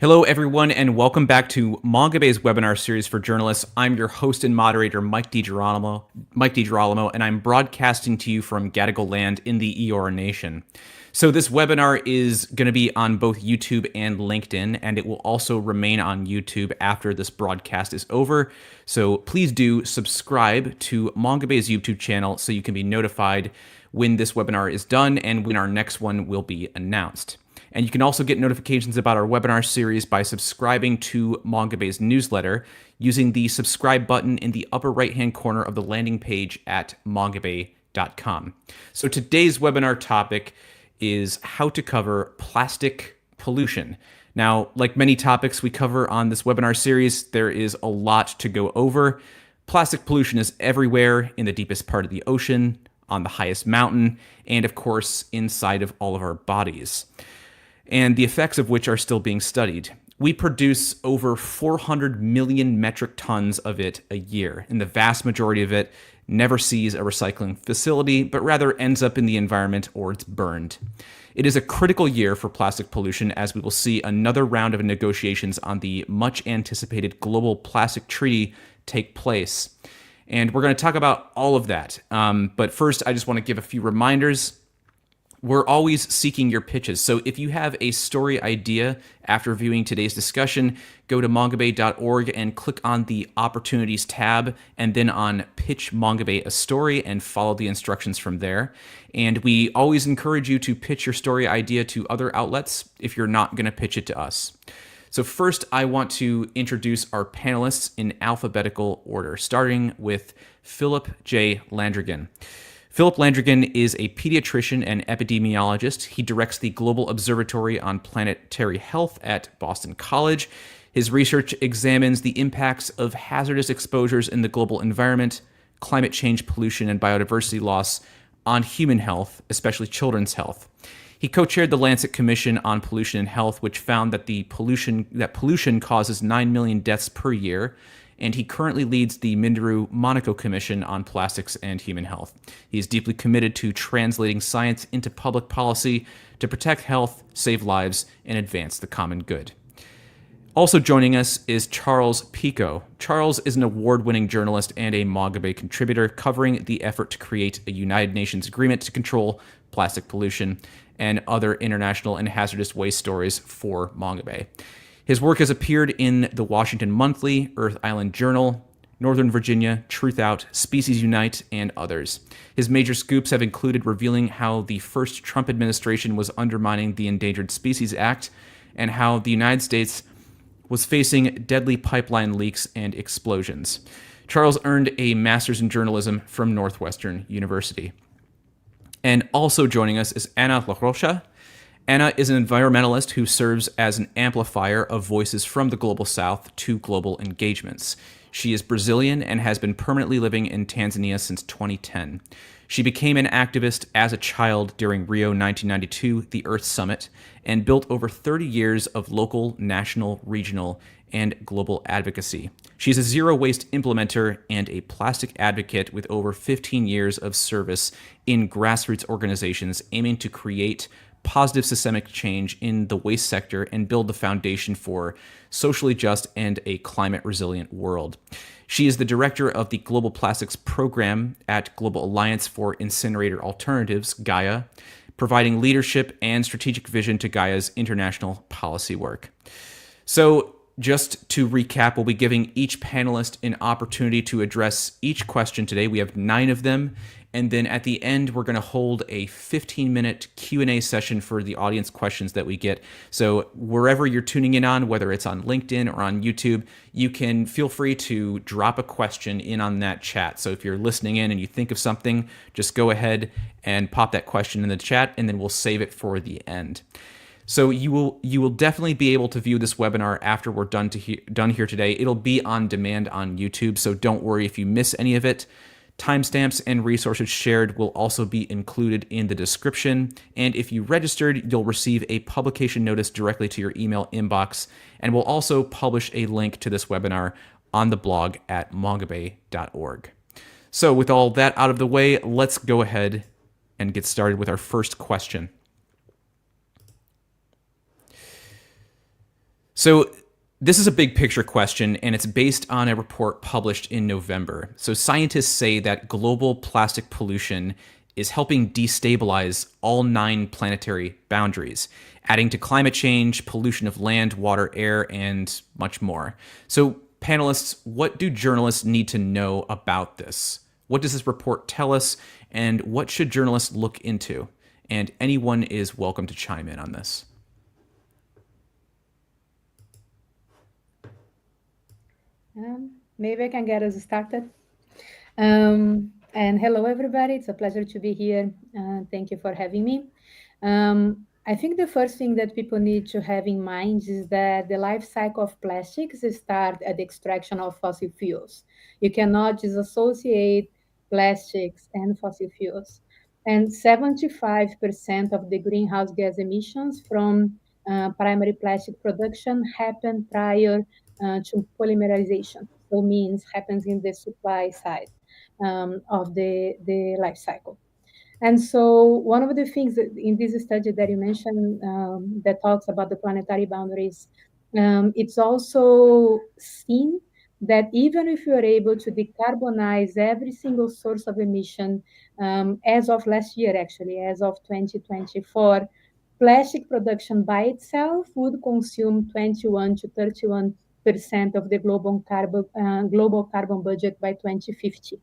Hello, everyone, and welcome back to Mongabay's webinar series for journalists. I'm your host and moderator, Mike DiGirolamo, and I'm broadcasting to you from Gadigal land in the Eora Nation. So this webinar is going to be on both YouTube and LinkedIn, and it will also remain on YouTube after this broadcast is over. So please do subscribe to Mongabay's YouTube channel so you can be notified when this webinar is done and when our next one will be announced. And you can also get notifications about our webinar series by subscribing to Mongabay's newsletter using the subscribe button in the upper right-hand corner of the landing page at mongabay.com. So today's webinar topic is how to cover plastic pollution. Now, like many topics we cover on this webinar series, there is a lot to go over. Plastic pollution is everywhere, in the deepest part of the ocean, on the highest mountain, and of course, inside of all of our bodies, and the effects of which are still being studied. We produce over 400 million metric tons of it a year, and the vast majority of it never sees a recycling facility, but rather ends up in the environment or it's burned. It is a critical year for plastic pollution, as we will see another round of negotiations on the much anticipated Global Plastic Treaty take place. And we're going to talk about all of that. But first, I just want to give a few reminders. We're always seeking your pitches. So if you have a story idea after viewing today's discussion, go to mongabay.org and click on the Opportunities tab and then on Pitch Mongabay a Story and follow the instructions from there. And we always encourage you to pitch your story idea to other outlets if you're not going to pitch it to us. So first, I want to introduce our panelists in alphabetical order, starting with Philip J. Landrigan. Philip Landrigan is a pediatrician and epidemiologist. He directs the Global Observatory on Planetary Health at Boston College. His research examines the impacts of hazardous exposures in the global environment, climate change, pollution, and biodiversity loss on human health, especially children's health. He co-chaired the Lancet Commission on Pollution and Health, which found that pollution causes 9 million deaths per year, and he currently leads the Minderoo Monaco Commission on Plastics and Human Health. He is deeply committed to translating science into public policy to protect health, save lives, and advance the common good. Also joining us is Charles Pekow. Charles is an award-winning journalist and a Mongabay contributor covering the effort to create a United Nations agreement to control plastic pollution and other international and hazardous waste stories for Mongabay. His work has appeared in the Washington Monthly, Earth Island Journal, Northern Virginia, Truth Out, Species Unite, and others. His major scoops have included revealing how the first Trump administration was undermining the Endangered Species Act and how the United States was facing deadly pipeline leaks and explosions. Charles earned a master's in journalism from Northwestern University. And also joining us is Ana Rocha. Ana is an environmentalist who serves as an amplifier of voices from the Global South to global engagements. She is Brazilian and has been permanently living in Tanzania since 2010. She became an activist as a child during Rio 1992, the Earth Summit, and built over 30 years of local, national, regional, and global advocacy. She's a zero-waste implementer and a plastic advocate with over 15 years of service in grassroots organizations aiming to create positive systemic change in the waste sector and build the foundation for socially just and a climate-resilient world. She is the director of the Global Plastics Program at Global Alliance for Incinerator Alternatives, GAIA, providing leadership and strategic vision to GAIA's international policy work. So, just to recap, we'll be giving each panelist an opportunity to address each question today. We have 9 of them. And then at the end, we're going to hold a 15-minute Q&A session for the audience questions that we get. So wherever you're tuning in on, whether it's on LinkedIn or on YouTube, you can feel free to drop a question in on that chat. So if you're listening in and you think of something, just go ahead and pop that question in the chat, and then we'll save it for the end. So you will definitely be able to view this webinar after we're done here today. It'll be on demand on YouTube, so don't worry if you miss any of it. Timestamps and resources shared will also be included in the description. And if you registered, you'll receive a publication notice directly to your email inbox. And we'll also publish a link to this webinar on the blog at mongabay.org. So with all that out of the way, let's go ahead and get started with our first question. So this is a big picture question, and it's based on a report published in November. So scientists say that global plastic pollution is helping destabilize all 9 planetary boundaries, adding to climate change, pollution of land, water, air, and much more. So panelists, what do journalists need to know about this? What does this report tell us, and what should journalists look into? And anyone is welcome to chime in on this. Maybe I can get us started. And hello, everybody. It's a pleasure to be here. Thank you for having me. I think the first thing that people need to have in mind is that the life cycle of plastics starts at the extraction of fossil fuels. You cannot disassociate plastics and fossil fuels. And 75% of the greenhouse gas emissions from primary plastic production happen prior to polymerization. So means happens in the supply side of the life cycle. And so one of the things that in this study that you mentioned that talks about the planetary boundaries, it's also seen that even if you are able to decarbonize every single source of emission, as of last year, actually, as of 2024, plastic production by itself would consume 21 to 31% of the global carbon budget by 2050.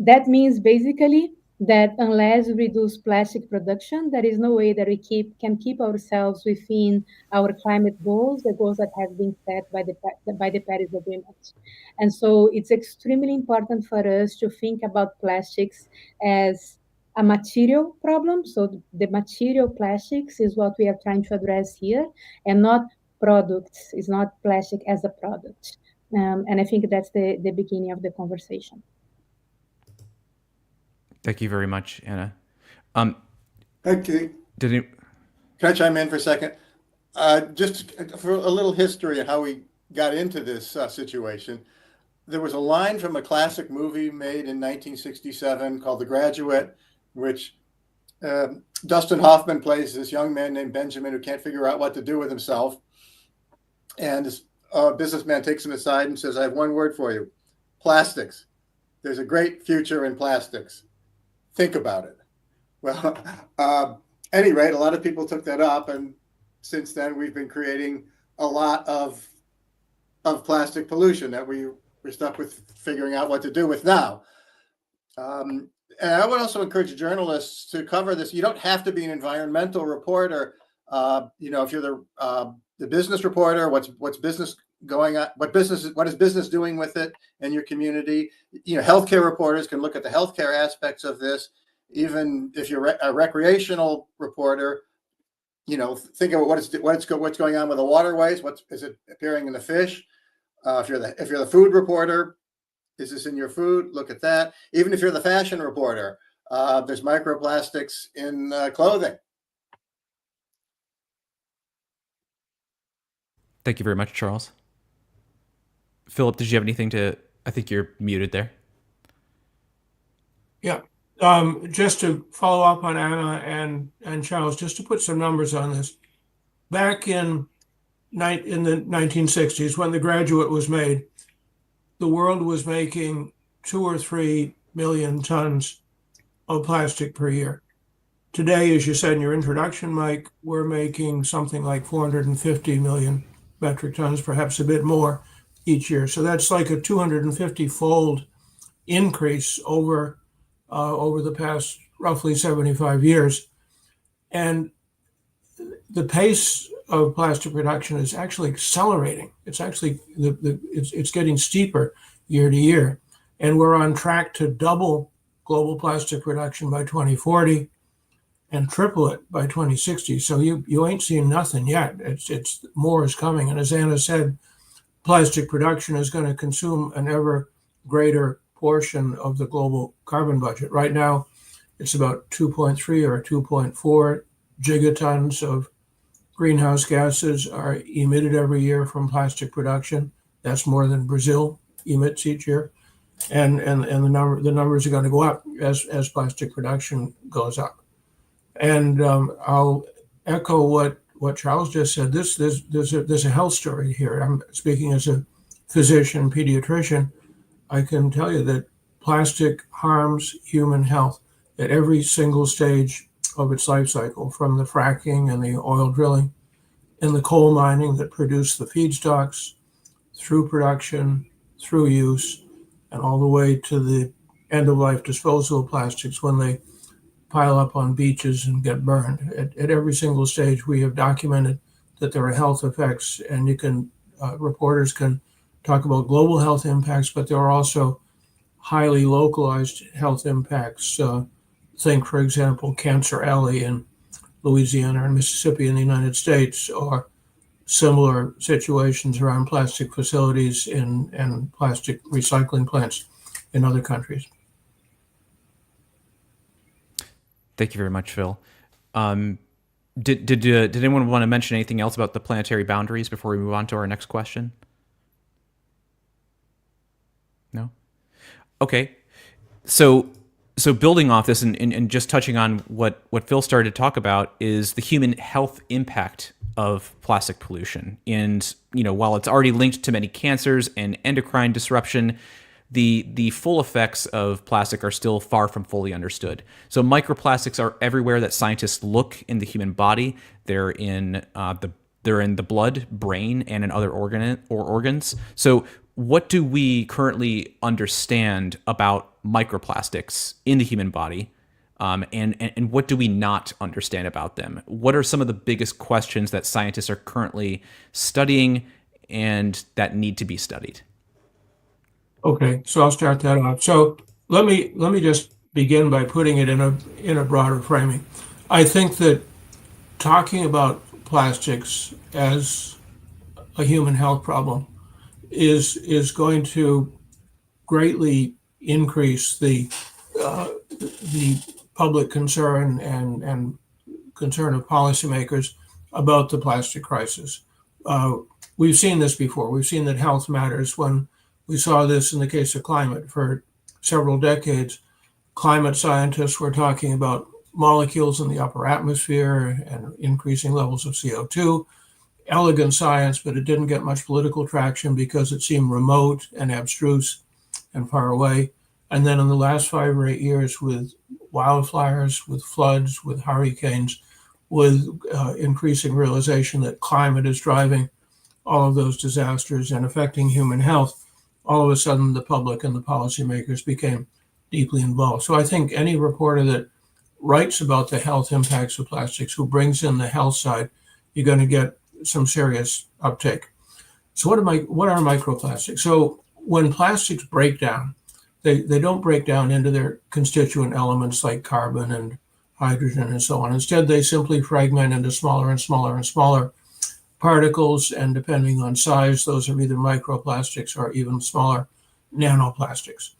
That means basically that unless we reduce plastic production, there is no way that we can keep ourselves within our climate goals, the goals that have been set by the Paris Agreement. And so it's extremely important for us to think about plastics as a material problem. So the material plastics is what we are trying to address here, and not products. It's not plastic as a product. And I think that's the beginning of the conversation. Thank you very much, Anna. Okay. Can I chime in for a second? Just for a little history of how we got into this situation. There was a line from a classic movie made in 1967 called The Graduate, which Dustin Hoffman plays this young man named Benjamin who can't figure out what to do with himself. And this businessman takes him aside and says, I have one word for you: plastics. There's a great future in plastics. Think about it. Well, at any rate, a lot of people took that up, and since then we've been creating a lot of plastic pollution that we're stuck with figuring out what to do with now. And I would also encourage journalists to cover this. You don't have to be an environmental reporter. If you're the business reporter, what's business going on? What is business doing with it in your community? Healthcare reporters can look at the healthcare aspects of this. Even if you're a recreational reporter, think about what's going on with the waterways. Is it appearing in the fish? If you're the food reporter, is this in your food? Look at that. Even if you're the fashion reporter, there's microplastics in clothing. Thank you very much, Charles. Philip, did you have anything to? I think you're muted there. Yeah. Just to follow up on Anna and Charles, just to put some numbers on this. Back in the 1960s, when The Graduate was made, the world was making 2 or 3 million tons of plastic per year. Today, as you said in your introduction, Mike, we're making something like 450 million metric tons, perhaps a bit more each year. So that's like a 250-fold increase over the past roughly 75 years. And the pace of plastic production is actually accelerating. It's actually it's getting steeper year to year, and we're on track to double global plastic production by 2040 and triple it by 2060. So you ain't seen nothing yet. It's more is coming. And as Anna said, plastic production is going to consume an ever greater portion of the global carbon budget. Right now, it's about 2.3 or 2.4 gigatons of greenhouse gases are emitted every year from plastic production. That's more than Brazil emits each year. And the numbers are going to go up as plastic production goes up. And I'll echo what what Charles just said, there's a health story here. I'm speaking as a physician, pediatrician. I can tell you that plastic harms human health at every single stage of its life cycle, from the fracking and the oil drilling and the coal mining that produce the feedstocks, through production, through use, and all the way to the end-of-life disposal of plastics when they pile up on beaches and get burned. At every single stage, we have documented that there are health effects, and you can reporters can talk about global health impacts, but there are also highly localized health impacts. Think, for example, Cancer Alley in Louisiana and Mississippi in the United States, or similar situations around plastic facilities and plastic recycling plants in other countries. Thank you very much, Phil. Did anyone want to mention anything else about the planetary boundaries before we move on to our next question? No? Okay. So building off this and just touching on what Phil started to talk about is the human health impact of plastic pollution. And, while it's already linked to many cancers and endocrine disruption, the full effects of plastic are still far from fully understood. So microplastics are everywhere that scientists look in the human body. They're in the blood, brain, and in other organs. So what do we currently understand about microplastics in the human body? And what do we not understand about them? What are some of the biggest questions that scientists are currently studying and that need to be studied? Okay, so I'll start that off. So let me just begin by putting it in a broader framing. I think that talking about plastics as a human health problem is going to greatly increase the public concern and concern of policymakers about the plastic crisis. We've seen this before. We've seen that health matters. When we saw this in the case of climate for several decades, climate scientists were talking about molecules in the upper atmosphere and increasing levels of CO2. Elegant science, but it didn't get much political traction because it seemed remote and abstruse and far away. And then in the last 5 or 8 years, with wildfires, with floods, with hurricanes, with increasing realization that climate is driving all of those disasters and affecting human health, all of a sudden the public and the policymakers became deeply involved. So I think any reporter that writes about the health impacts of plastics, who brings in the health side, you're going to get some serious uptake. So what are microplastics? So when plastics break down, they don't break down into their constituent elements like carbon and hydrogen and so on. Instead, they simply fragment into smaller and smaller and smaller particles, and depending on size, those are either microplastics or even smaller nanoplastics.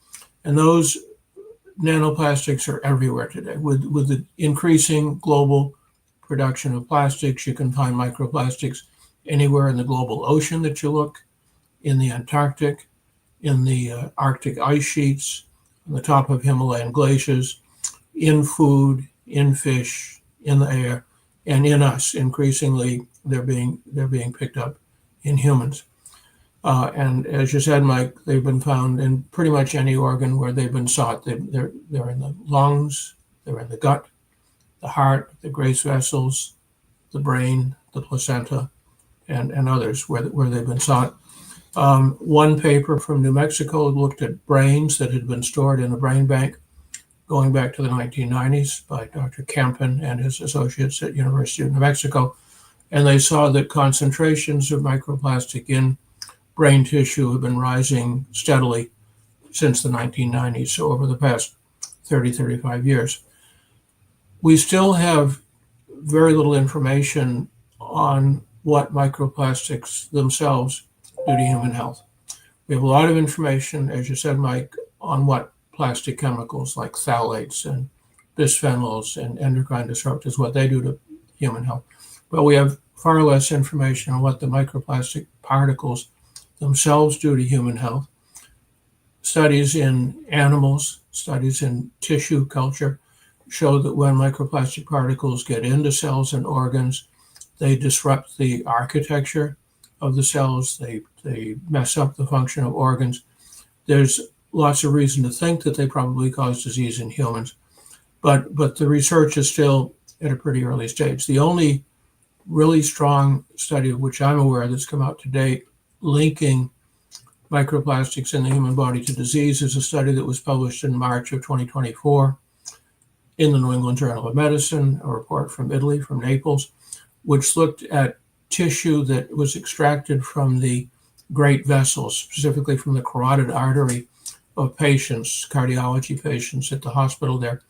And those nanoplastics are everywhere today. With the increasing global production of plastics, you can find microplastics anywhere in the global ocean that you look, in the Antarctic, in the Arctic ice sheets, on the top of Himalayan glaciers, in food, in fish, in the air, and in us. Increasingly, they're being picked up in humans. And as you said, Mike, they've been found in pretty much any organ where they've been sought. They're in the lungs, they're in the gut, the heart, the Grace vessels, the brain, the placenta, and others where they've been sought. One paper from New Mexico looked at brains that had been stored in a brain bank going back to the 1990s by Dr. Kempen and his associates at University of New Mexico. And they saw that concentrations of microplastic in brain tissue have been rising steadily since the 1990s, so over the past 30, 35 years. We still have very little information on what microplastics themselves do to human health. We have a lot of information, as you said, Mike, on what plastic chemicals like phthalates and bisphenols and endocrine disruptors, what they do to human health. But we have far less information on what the microplastic particles themselves do to human health. Studies in animals, studies in tissue culture show that when microplastic particles get into cells and organs, They disrupt the architecture of the cells. They mess up the function of organs. There's lots of reason to think that they probably cause disease in humans, but the research is still at a pretty early stage. The only really strong study of which I'm aware that's come out to date linking microplastics in the human body to disease is a study that was published in March of 2024 in the New England Journal of Medicine, a report from Italy, from Naples, which looked at tissue that was extracted from the great vessels, specifically from the carotid artery of patients, cardiology patients at the hospital there.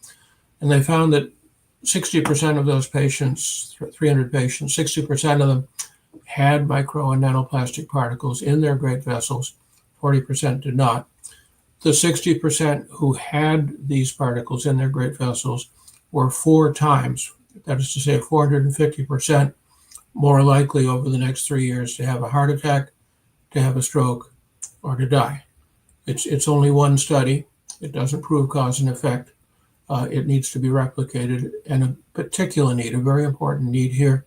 And they found that 60% of those patients, 300 patients, 60% of them had micro and nanoplastic particles in their great vessels, 40% did not. The 60% who had these particles in their great vessels were 4 times, that is to say 450% more likely over the next 3 years to have a heart attack, to have a stroke, or to die. It's only one study. It doesn't prove cause and effect. It needs to be replicated. And a particular need, a very important need here,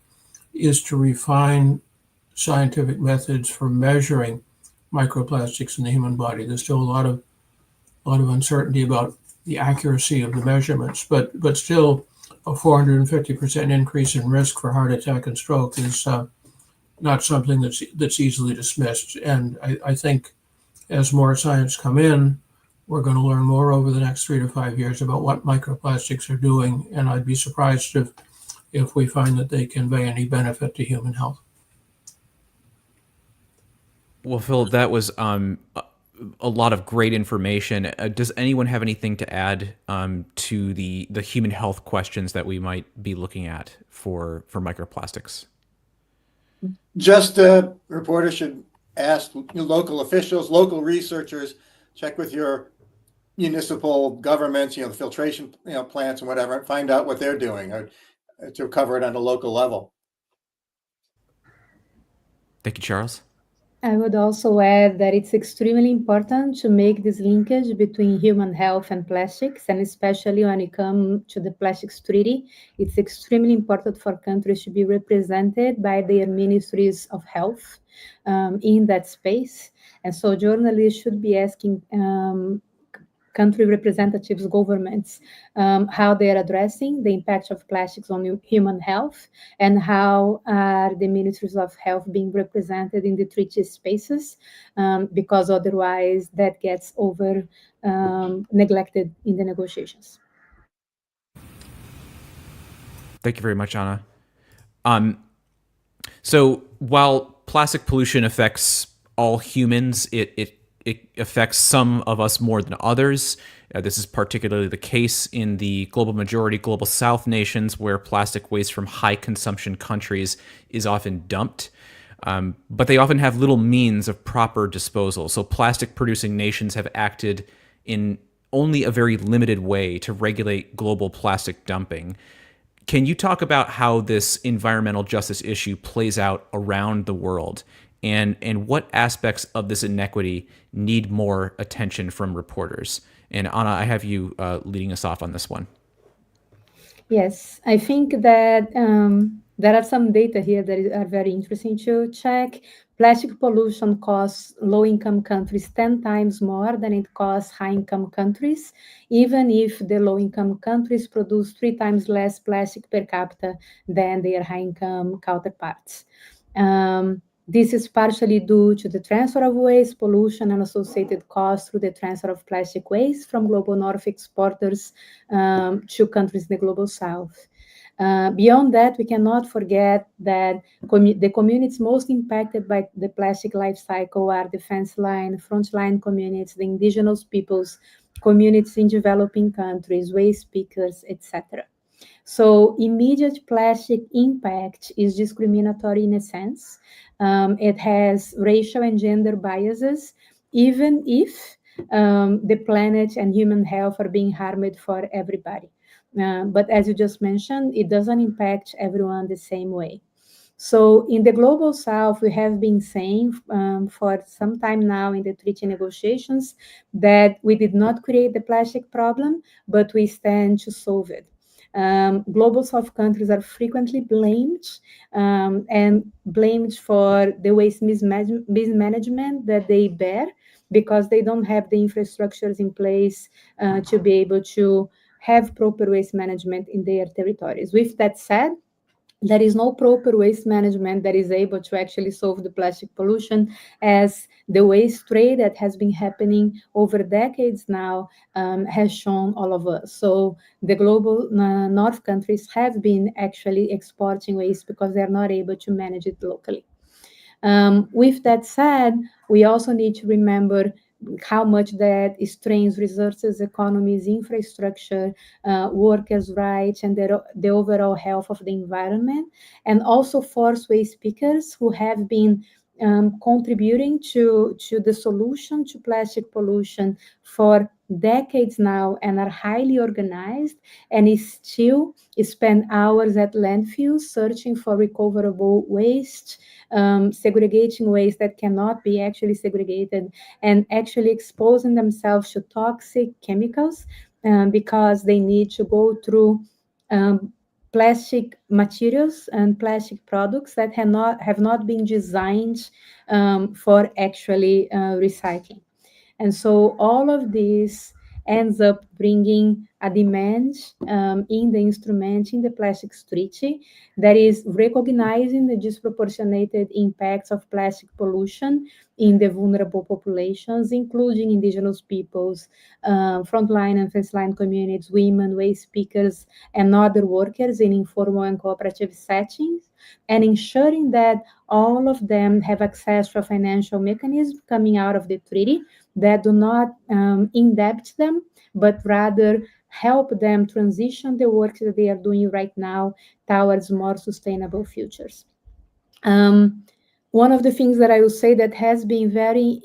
is to refine scientific methods for measuring microplastics in the human body. There's still a lot of uncertainty about the accuracy of the measurements, but still a 450% increase in risk for heart attack and stroke is not something that's easily dismissed. And I think as more science come in, we're going to learn more over the next 3 to 5 years about what microplastics are doing, and I'd be surprised if we find that they convey any benefit to human health. Well, Phil, that was a lot of great information. Does anyone have anything to add to the human health questions that we might be looking at for microplastics? Just reporters should ask local officials, local researchers, check with your municipal governments, the filtration plants and whatever, and find out what they're doing or to cover it on a local level. Thank you, Charles. I would also add that it's extremely important to make this linkage between human health and plastics, and especially when it comes to the plastics treaty, it's extremely important for countries to be represented by their ministries of health in that space. And so journalists should be asking country representatives, governments, how they are addressing the impact of plastics on human health, and how are the ministries of health being represented in the treaty spaces, because otherwise that gets over neglected in the negotiations. Thank you very much, Anna. So while plastic pollution affects all humans, it affects some of us more than others. This is particularly the case in the global majority, global south nations, where plastic waste from high consumption countries is often dumped. But they often have little means of proper disposal. So plastic producing nations have acted in only a very limited way to regulate global plastic dumping. Can you talk about how this environmental justice issue plays out around the world? And what aspects of this inequity need more attention from reporters? And Anna, I have you leading us off on this one. Yes, I think that there are some data here that are very interesting to check. Plastic pollution costs low-income countries 10 times more than it costs high-income countries, even if the low-income countries produce 3 times less plastic per capita than their high-income counterparts. This is partially due to the transfer of waste, pollution, and associated costs through the transfer of plastic waste from global north exporters to countries in the global south. Beyond that, we cannot forget that the communities most impacted by the plastic life cycle are the fence line, frontline communities, the indigenous peoples, communities in developing countries, waste pickers, etc. So immediate plastic impact is discriminatory in a sense. It has racial and gender biases, even if the planet and human health are being harmed for everybody. But as you just mentioned, it doesn't impact everyone the same way. So in the global south, we have been saying for some time now in the treaty negotiations that we did not create the plastic problem, but we stand to solve it. Global South countries are frequently blamed and blamed for the waste mismanagement that they bear because they don't have the infrastructures in place to be able to have proper waste management in their territories. With that said, there is no proper waste management that is able to actually solve the plastic pollution, as the waste trade that has been happening over decades now has shown all of us. So the global north countries have been actually exporting waste because they're not able to manage it locally. With that said, we also need to remember how much that strains resources, economies, infrastructure, workers' rights, and the overall health of the environment, and also force waste pickers who have been contributing to the solution to plastic pollution for decades now and are highly organized and still spend hours at landfills searching for recoverable waste, segregating waste that cannot be actually segregated, and actually exposing themselves to toxic chemicals because they need to go through plastic materials and plastic products that have not been designed for actually recycling. And so all of this ends up bringing a demand in the instrument, in the plastics treaty, that is recognizing the disproportionate impacts of plastic pollution in the vulnerable populations, including indigenous peoples, frontline and first-line communities, women, waste pickers, and other workers in informal and cooperative settings, and ensuring that all of them have access to a financial mechanism coming out of the treaty that do not indebt them, but rather help them transition the work that they are doing right now towards more sustainable futures. One of the things that I will say that has been very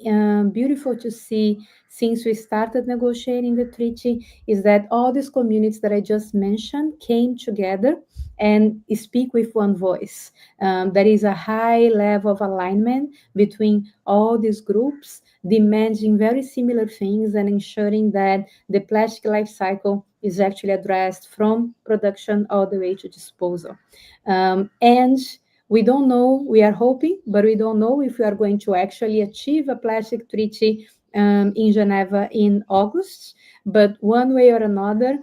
beautiful to see since we started negotiating the treaty is that all these communities that I just mentioned came together and speak with one voice. There is a high level of alignment between all these groups, demanding very similar things and ensuring that the plastic life cycle is actually addressed from production all the way to disposal. And we don't know, we are hoping, but we don't know if we are going to actually achieve a plastic treaty in Geneva in August. But one way or another,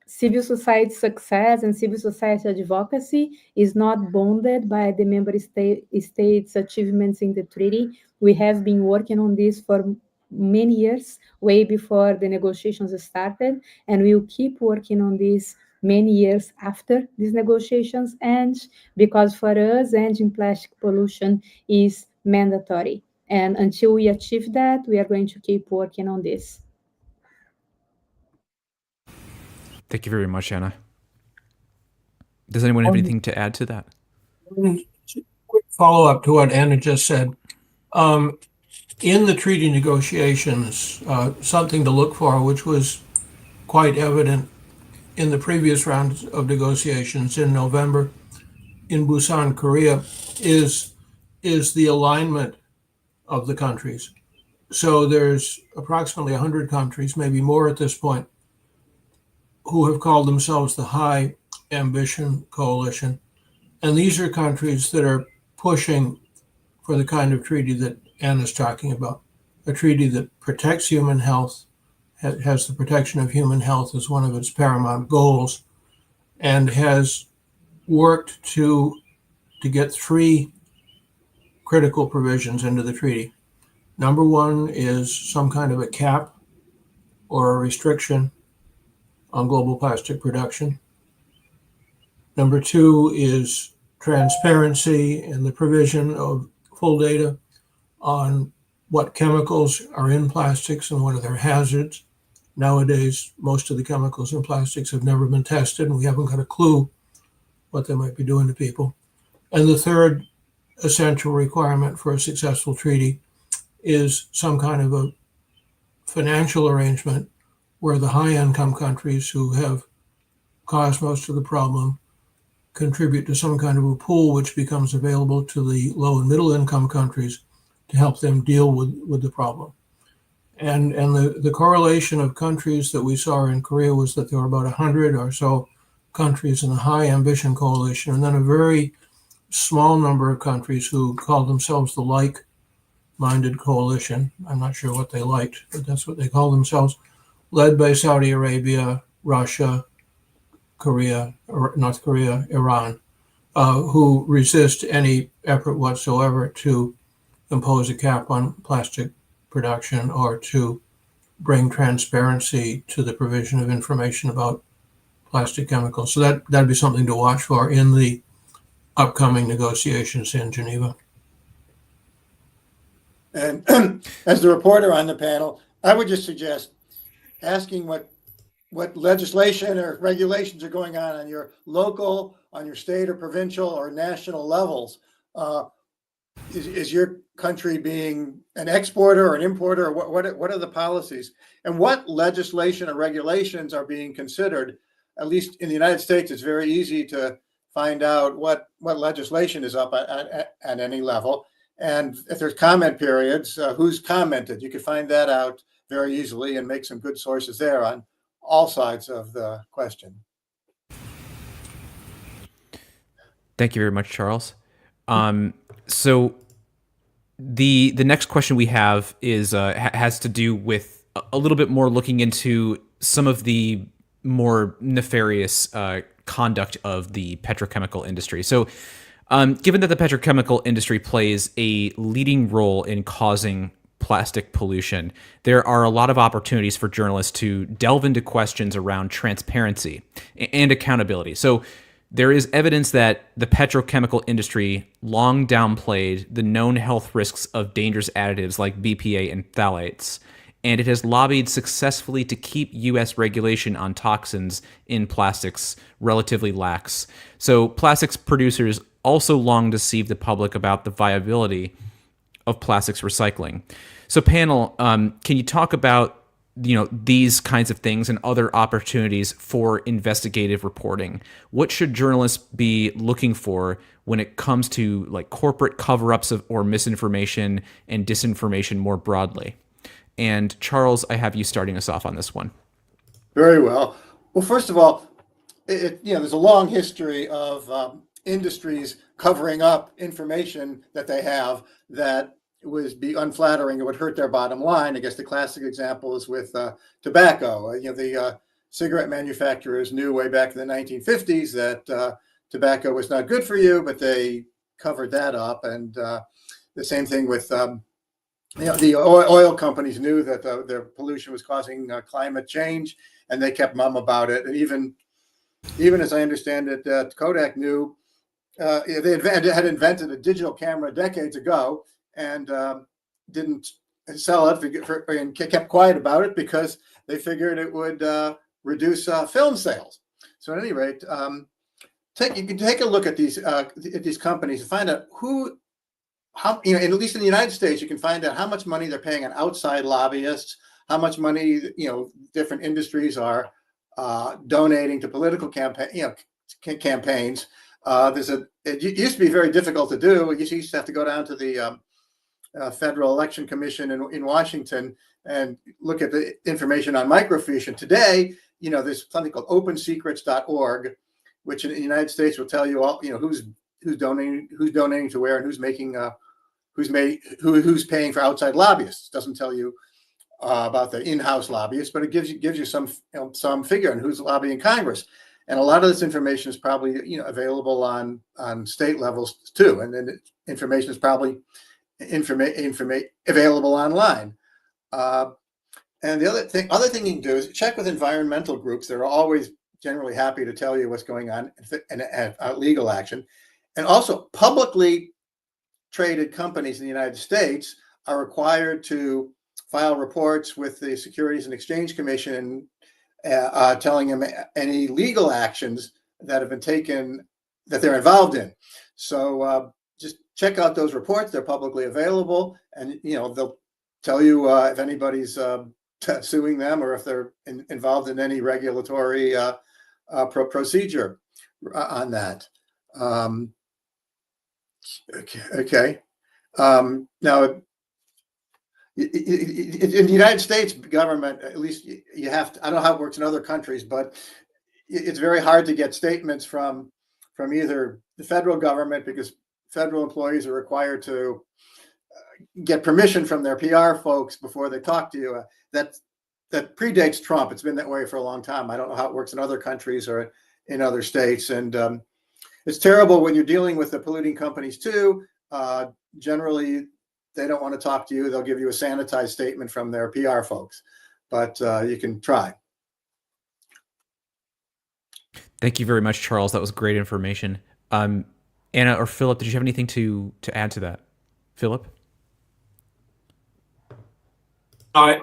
civil society success and civil society advocacy is not bounded by the member states' achievements in the treaty. We have been working on this for many years, way before the negotiations started, and we will keep working on this many years after these negotiations end, because for us, ending plastic pollution is mandatory. And until we achieve that, we are going to keep working on this. Thank you very much, Anna. Does anyone have anything to add to that? Quick follow-up to what Anna just said. In the treaty negotiations, something to look for, which was quite evident in the previous round of negotiations in November in Busan, Korea, is the alignment of the countries. So there's approximately 100 countries, maybe more at this point, who have called themselves the High Ambition Coalition. And these are countries that are pushing for the kind of treaty that Anna's talking about, a treaty that protects human health, has the protection of human health as one of its paramount goals, and has worked to get three critical provisions into the treaty. Number one is some kind of a cap or a restriction on global plastic production. Number two is transparency and the provision of full data on what chemicals are in plastics and what are their hazards. Nowadays, most of the chemicals in plastics have never been tested, and we haven't got a clue what they might be doing to people. And the third essential requirement for a successful treaty is some kind of a financial arrangement where the high-income countries who have caused most of the problem contribute to some kind of a pool which becomes available to the low and middle income countries to help them deal with the problem. And the correlation of countries that we saw in Korea was that there were about 100 or so countries in the High Ambition Coalition, and then a very small number of countries who called themselves the Like-Minded Coalition. I'm not sure what they liked, but that's what they call themselves, led by Saudi Arabia, Russia, Korea, North Korea, Iran, who resist any effort whatsoever to impose a cap on plastic production or to bring transparency to the provision of information about plastic chemicals. So that'd be something to watch for in the upcoming negotiations in Geneva. And as the reporter on the panel, I would just suggest asking what legislation or regulations are going on your local, on your state or provincial or national levels. Is your country being an exporter or an importer, or what are the policies, and what legislation or regulations are being considered? At least in the United States, it's very easy to find out what legislation is up at any level. And if there's comment periods, who's commented, you can find that out very easily and make some good sources there on all sides of the question. Thank you very much, Charles. So the next question we have is has to do with a little bit more looking into some of the more nefarious conduct of the petrochemical industry. So given that the petrochemical industry plays a leading role in causing plastic pollution, there are a lot of opportunities for journalists to delve into questions around transparency and accountability. So there is evidence that the petrochemical industry long downplayed the known health risks of dangerous additives like BPA and phthalates, and it has lobbied successfully to keep U.S. regulation on toxins in plastics relatively lax. So plastics producers also long deceived the public about the viability of plastics recycling. So panel, can you talk about these kinds of things and other opportunities for investigative reporting? What should journalists be looking for when it comes to like corporate cover-ups of or misinformation and disinformation more broadly? And Charles, I have you starting us off on this one. Very well. Well, first of all, there's a long history of industries covering up information that they have that would be unflattering. It would hurt their bottom line. I guess the classic example is with tobacco. The cigarette manufacturers knew way back in the 1950s that tobacco was not good for you, but they covered that up. And the same thing with the oil companies knew that their pollution was causing climate change, and they kept mum about it. And even as I understand it, Kodak knew they had invented a digital camera decades ago and didn't sell it and kept quiet about it because they figured it would reduce film sales. So at any rate, you can take a look at these companies and find out how at least in the United States, you can find out how much money they're paying on outside lobbyists, how much money different industries are donating to political campaigns. It used to be very difficult to do. You used to have to go down to the Federal Election Commission in Washington and look at the information on microfiche. And today, there's something called OpenSecrets.org, which in the United States will tell you all, who's donating to where and who's paying for outside lobbyists. It doesn't tell you about the in-house lobbyists, but it gives you some figure on who's lobbying Congress. And a lot of this information is probably available on state levels too, and then information is probably available online. And the other thing you can do is check with environmental groups. They're always generally happy to tell you what's going on and legal action. And also, publicly traded companies in the United States are required to file reports with the Securities and Exchange Commission telling them any legal actions that have been taken that they're involved in. So just check out those reports. They're publicly available, and they'll tell you if anybody's suing them or if they're involved in any regulatory procedure on that. Okay. Now, in the United States government, at least you have to, I don't know how it works in other countries, but it's very hard to get statements from either the federal government, because federal employees are required to get permission from their PR folks before they talk to you. That predates Trump. It's been that way for a long time. I don't know how it works in other countries or in other states. And it's terrible when you're dealing with the polluting companies too. Generally, they don't want to talk to you. They'll give you a sanitized statement from their PR folks, but you can try. Thank you very much, Charles. That was great information. Anna or Philip, did you have anything to add to that? Philip? Yeah,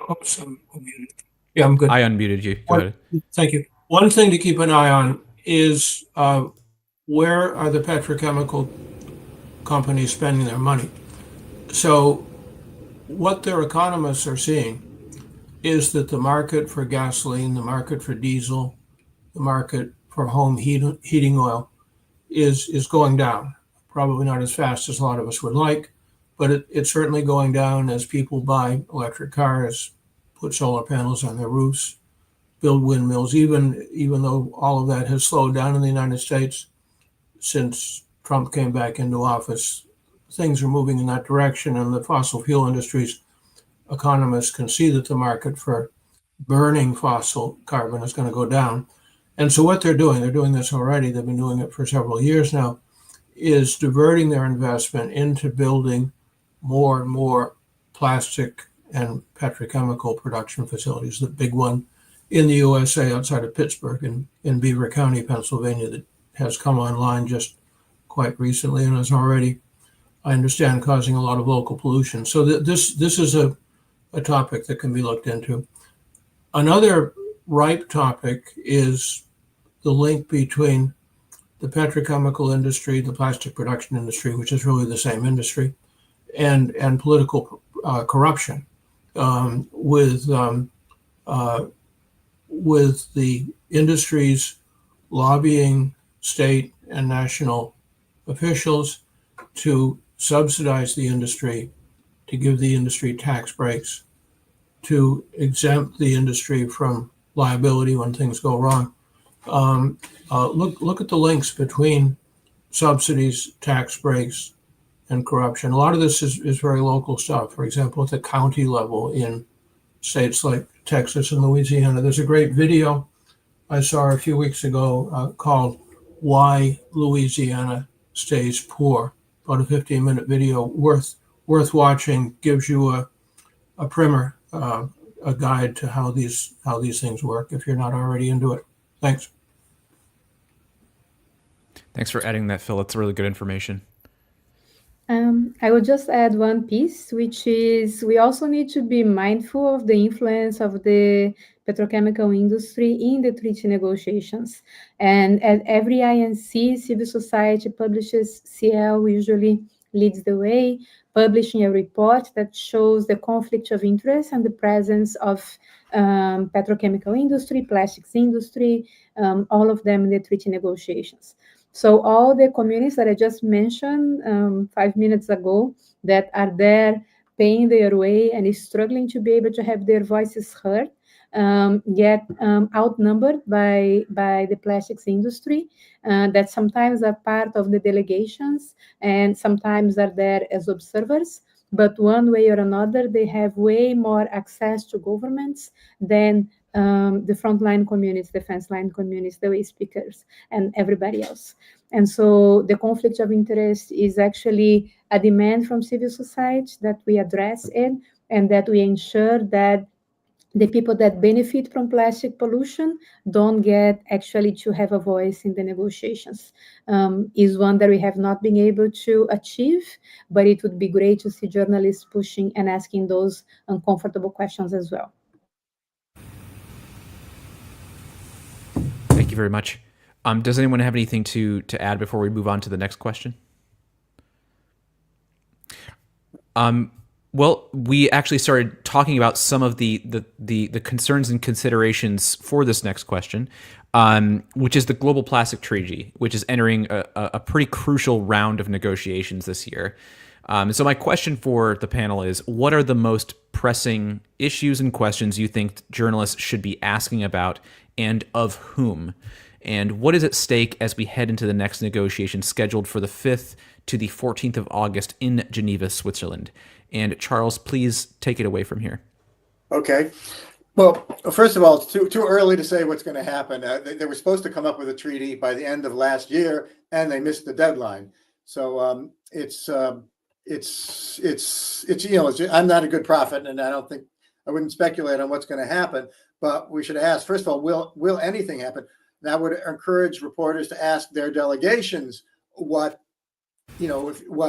I'm good. I unmuted you. Go ahead. Thank you. One thing to keep an eye on is where are the petrochemical companies spending their money? So what their economists are seeing is that the market for gasoline, the market for diesel, the market for home heating oil is going down. Probably not as fast as a lot of us would like, but it's certainly going down as people buy electric cars, put solar panels on their roofs, build windmills, even though all of that has slowed down in the United States since Trump came back into office. Things are moving in that direction, and the fossil fuel industry's economists can see that the market for burning fossil carbon is going to go down. And so what they're doing this already, they've been doing it for several years now, is diverting their investment into building more and more plastic and petrochemical production facilities. The big one in the USA outside of Pittsburgh in Beaver County, Pennsylvania, that has come online just quite recently and is already, I understand, causing a lot of local pollution. So this is a topic that can be looked into. Another ripe topic is the link between the petrochemical industry, the plastic production industry, which is really the same industry, and political corruption, with the industries lobbying state and national officials to subsidize the industry, to give the industry tax breaks, to exempt the industry from liability when things go wrong. Look at the links between subsidies, tax breaks, and corruption. A lot of this is very local stuff. For example, at the county level in states like Texas and Louisiana. There's a great video I saw a few weeks ago called "Why Louisiana Stays Poor." About a 15-minute video worth watching. Gives you a primer, a guide to how these things work if you're not already into it. Thanks. Thanks for adding that, Phil. It's really good information. I will just add one piece, which is we also need to be mindful of the influence of the petrochemical industry in the treaty negotiations. And at every INC, civil society publishes, CL usually leads the way, publishing a report that shows the conflict of interest and the presence of petrochemical industry, plastics industry, all of them in the treaty negotiations. So all the communities that I just mentioned 5 minutes ago that are there paying their way and is struggling to be able to have their voices heard, get outnumbered by the plastics industry that sometimes are part of the delegations and sometimes are there as observers. But one way or another, they have way more access to governments than the frontline communities, defense line communities, the way speakers, and everybody else. And so the conflict of interest is actually a demand from civil society that we address it and that we ensure that the people that benefit from plastic pollution don't get actually to have a voice in the negotiations. Is one that we have not been able to achieve, but it would be great to see journalists pushing and asking those uncomfortable questions as well. Thank you very much. Does anyone have anything to add before we move on to the next question? Well, we actually started talking about some of the concerns and considerations for this next question, which is the Global Plastic Treaty, which is entering a pretty crucial round of negotiations this year. So my question for the panel is, what are the most pressing issues and questions you think journalists should be asking about, and of whom? And what is at stake as we head into the next negotiation scheduled for the 5th to the 14th of August in Geneva, Switzerland? And Charles, please take it away from here. Okay. Well, first of all, it's too early to say what's going to happen. They were supposed to come up with a treaty by the end of last year, and they missed the deadline. So I'm not a good prophet, and I wouldn't speculate on what's going to happen. But we should ask, first of all, will anything happen? That would encourage reporters to ask their delegations what position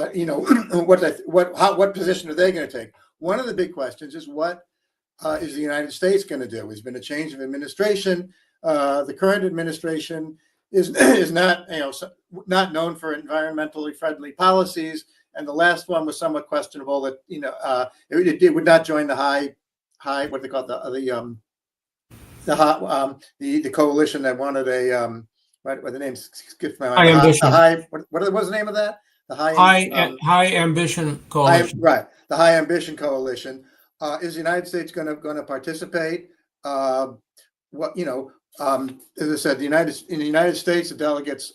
are they going to take? One of the big questions is what is the United States going to do? There's been a change of administration. The current administration is not known for environmentally friendly policies, and the last one was somewhat questionable. That it would not join the high what they call the coalition that wanted a what the name skipped my mind. High ambition. What was the name of that? The high ambition coalition. Right, the high ambition coalition. Is the United States going to participate? As I said, in the United States, the delegates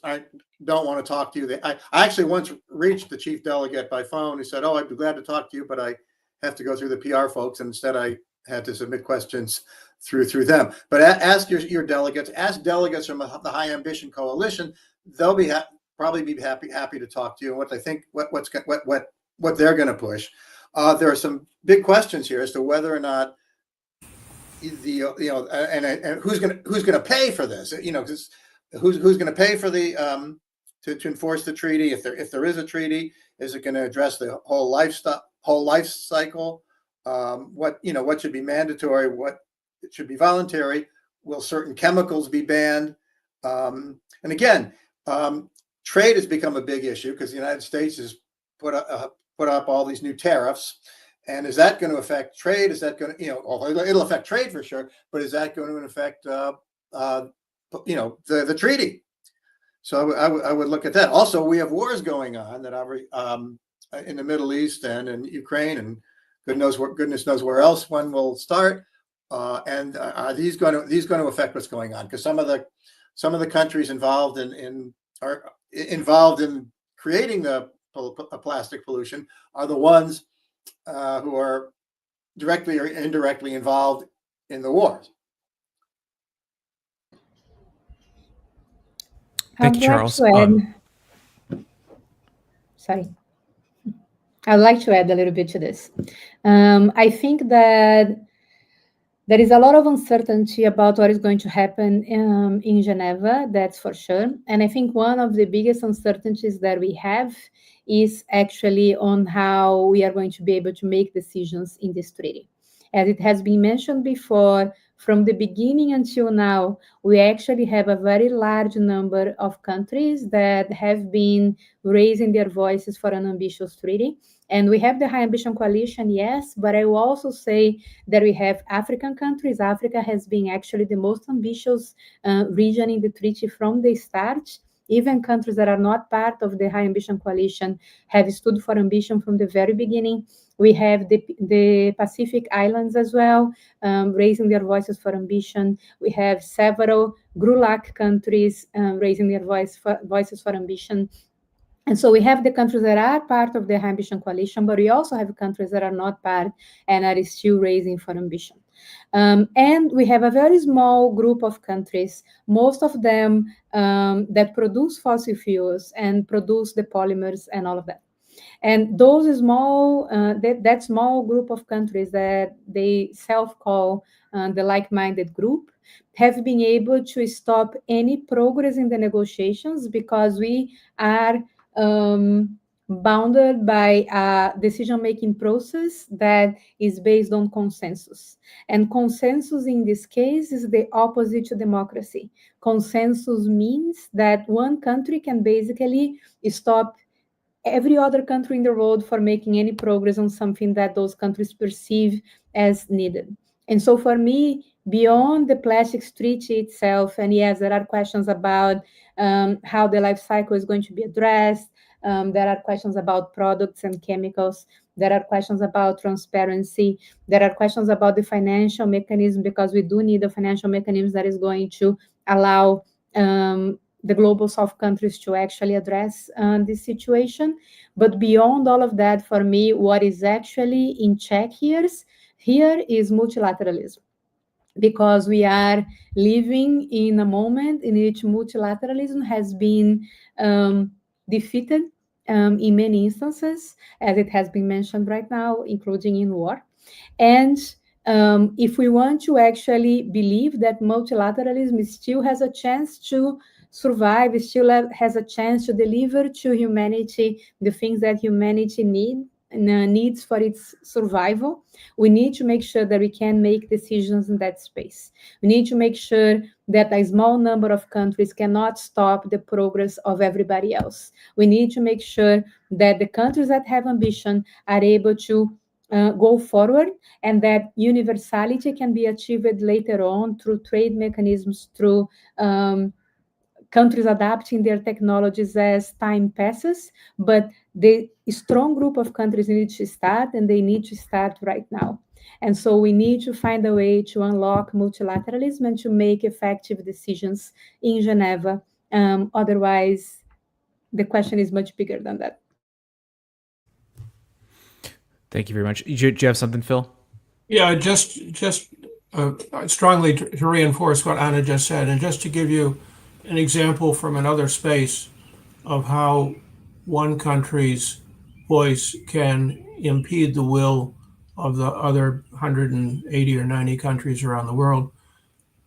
don't want to talk to you. I actually once reached the chief delegate by phone. He said, "Oh, I'd be glad to talk to you, but I have to go through the PR folks." And instead, I had to submit questions through them. But ask your delegates. Ask delegates from the High Ambition Coalition. They'll be probably be happy to talk to you and what they think, what they're going to push. There are some big questions here as to whether or not and who's going to pay for this. Because who's going to pay for the to enforce the treaty? If there is a treaty, is it going to address the whole life cycle? What should be mandatory? What should be voluntary? Will certain chemicals be banned? And again, trade has become a big issue because the United States has put up all these new tariffs. And is that going to affect trade? Is that going to, it'll affect trade for sure, but is that going to affect, the treaty? So I would look at that. Also, we have wars going on that are in the Middle East and in Ukraine, and goodness knows where else one will start. And are these going to affect what's going on? Because some of the countries involved in creating the plastic pollution are the ones who are directly or indirectly involved in the wars. Thank you, Charles. I'd like to add a little bit to this. I think that there is a lot of uncertainty about what is going to happen in Geneva, that's for sure. And I think one of the biggest uncertainties that we have is actually on how we are going to be able to make decisions in this treaty. As it has been mentioned before, from the beginning until now, we actually have a very large number of countries that have been raising their voices for an ambitious treaty. And we have the High Ambition Coalition, yes, but I will also say that we have African countries. Africa has been actually the most ambitious region in the treaty from the start. Even countries that are not part of the High Ambition Coalition have stood for ambition from the very beginning. We have the Pacific Islands as well, raising their voices for ambition. We have several GRULAC countries raising their voices for ambition. And so we have the countries that are part of the High Ambition Coalition, but we also have countries that are not part and are still raising for ambition. And we have a very small group of countries, most of them that produce fossil fuels and produce the polymers and all of that. And those small, that small group of countries that they self-call the like-minded group have been able to stop any progress in the negotiations because we are bounded by a decision-making process that is based on consensus. And consensus in this case is the opposite to democracy. Consensus means that one country can basically stop every other country in the world for making any progress on something that those countries perceive as needed. And so for me, beyond the plastics treaty itself, and yes, there are questions about how the life cycle is going to be addressed, There are questions about products and chemicals. There are questions about transparency. There are questions about the financial mechanism, because we do need a financial mechanism that is going to allow the global south countries to actually address this situation. But beyond all of that, for me, what is actually in check here is multilateralism, because we are living in a moment in which multilateralism has been defeated in many instances, as it has been mentioned right now, including in war. And if we want to actually believe that multilateralism still has a chance to survive, it still has a chance to deliver to humanity the things that humanity needs for its survival, we need to make sure that we can make decisions in that space. We need to make sure that a small number of countries cannot stop the progress of everybody else. We need to make sure that the countries that have ambition are able to go forward, and that universality can be achieved later on through trade mechanisms, through countries adapting their technologies as time passes. But the strong group of countries need to start, and they need to start right now. And so we need to find a way to unlock multilateralism and to make effective decisions in Geneva. Otherwise, the question is much bigger than that. Thank you very much. Do you have something, Phil? Yeah, just strongly to reinforce what Anna just said, and just to give you an example from another space of how one country's voice can impede the will of the other 180 or 90 countries around the world.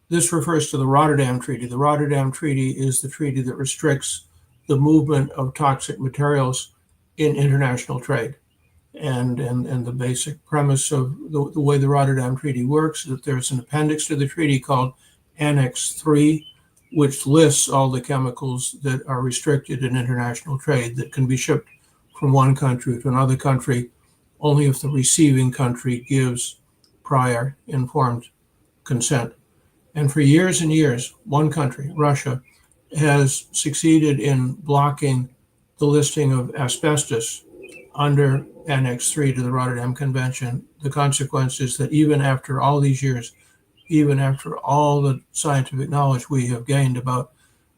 This refers to the Rotterdam Treaty. The Rotterdam Treaty is the treaty that restricts the movement of toxic materials in international trade. And the basic premise of the way the Rotterdam Treaty works is that there's an appendix to the treaty called Annex 3, which lists all the chemicals that are restricted in international trade that can be shipped from one country to another country only if the receiving country gives prior informed consent. And for years and years, one country, Russia, has succeeded in blocking the listing of asbestos under Annex 3 to the Rotterdam Convention. The consequence is that even after all these years, even after all the scientific knowledge we have gained about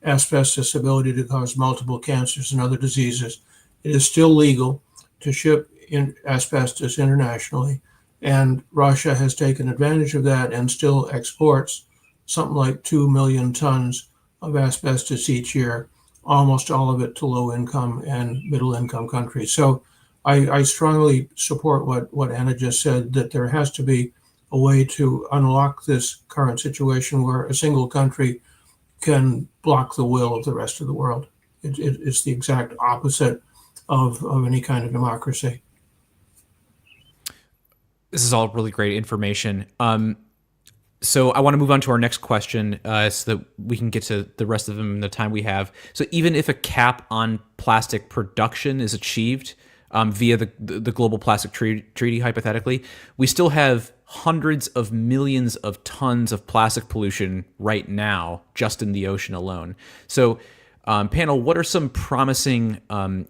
asbestos' ability to cause multiple cancers and other diseases, it is still legal to ship in asbestos internationally. And Russia has taken advantage of that and still exports something like 2 million tons of asbestos each year, almost all of it to low-income and middle-income countries. So I strongly support what Anna just said, that there has to be a way to unlock this current situation where a single country can block the will of the rest of the world. It's the exact opposite of any kind of democracy. This is all really great information. So I want to move on to our next question so that we can get to the rest of them in the time we have. So even if a cap on plastic production is achieved via the Global Plastic Treaty, hypothetically, we still have hundreds of millions of tons of plastic pollution right now, just in the ocean alone. So panel, what are some promising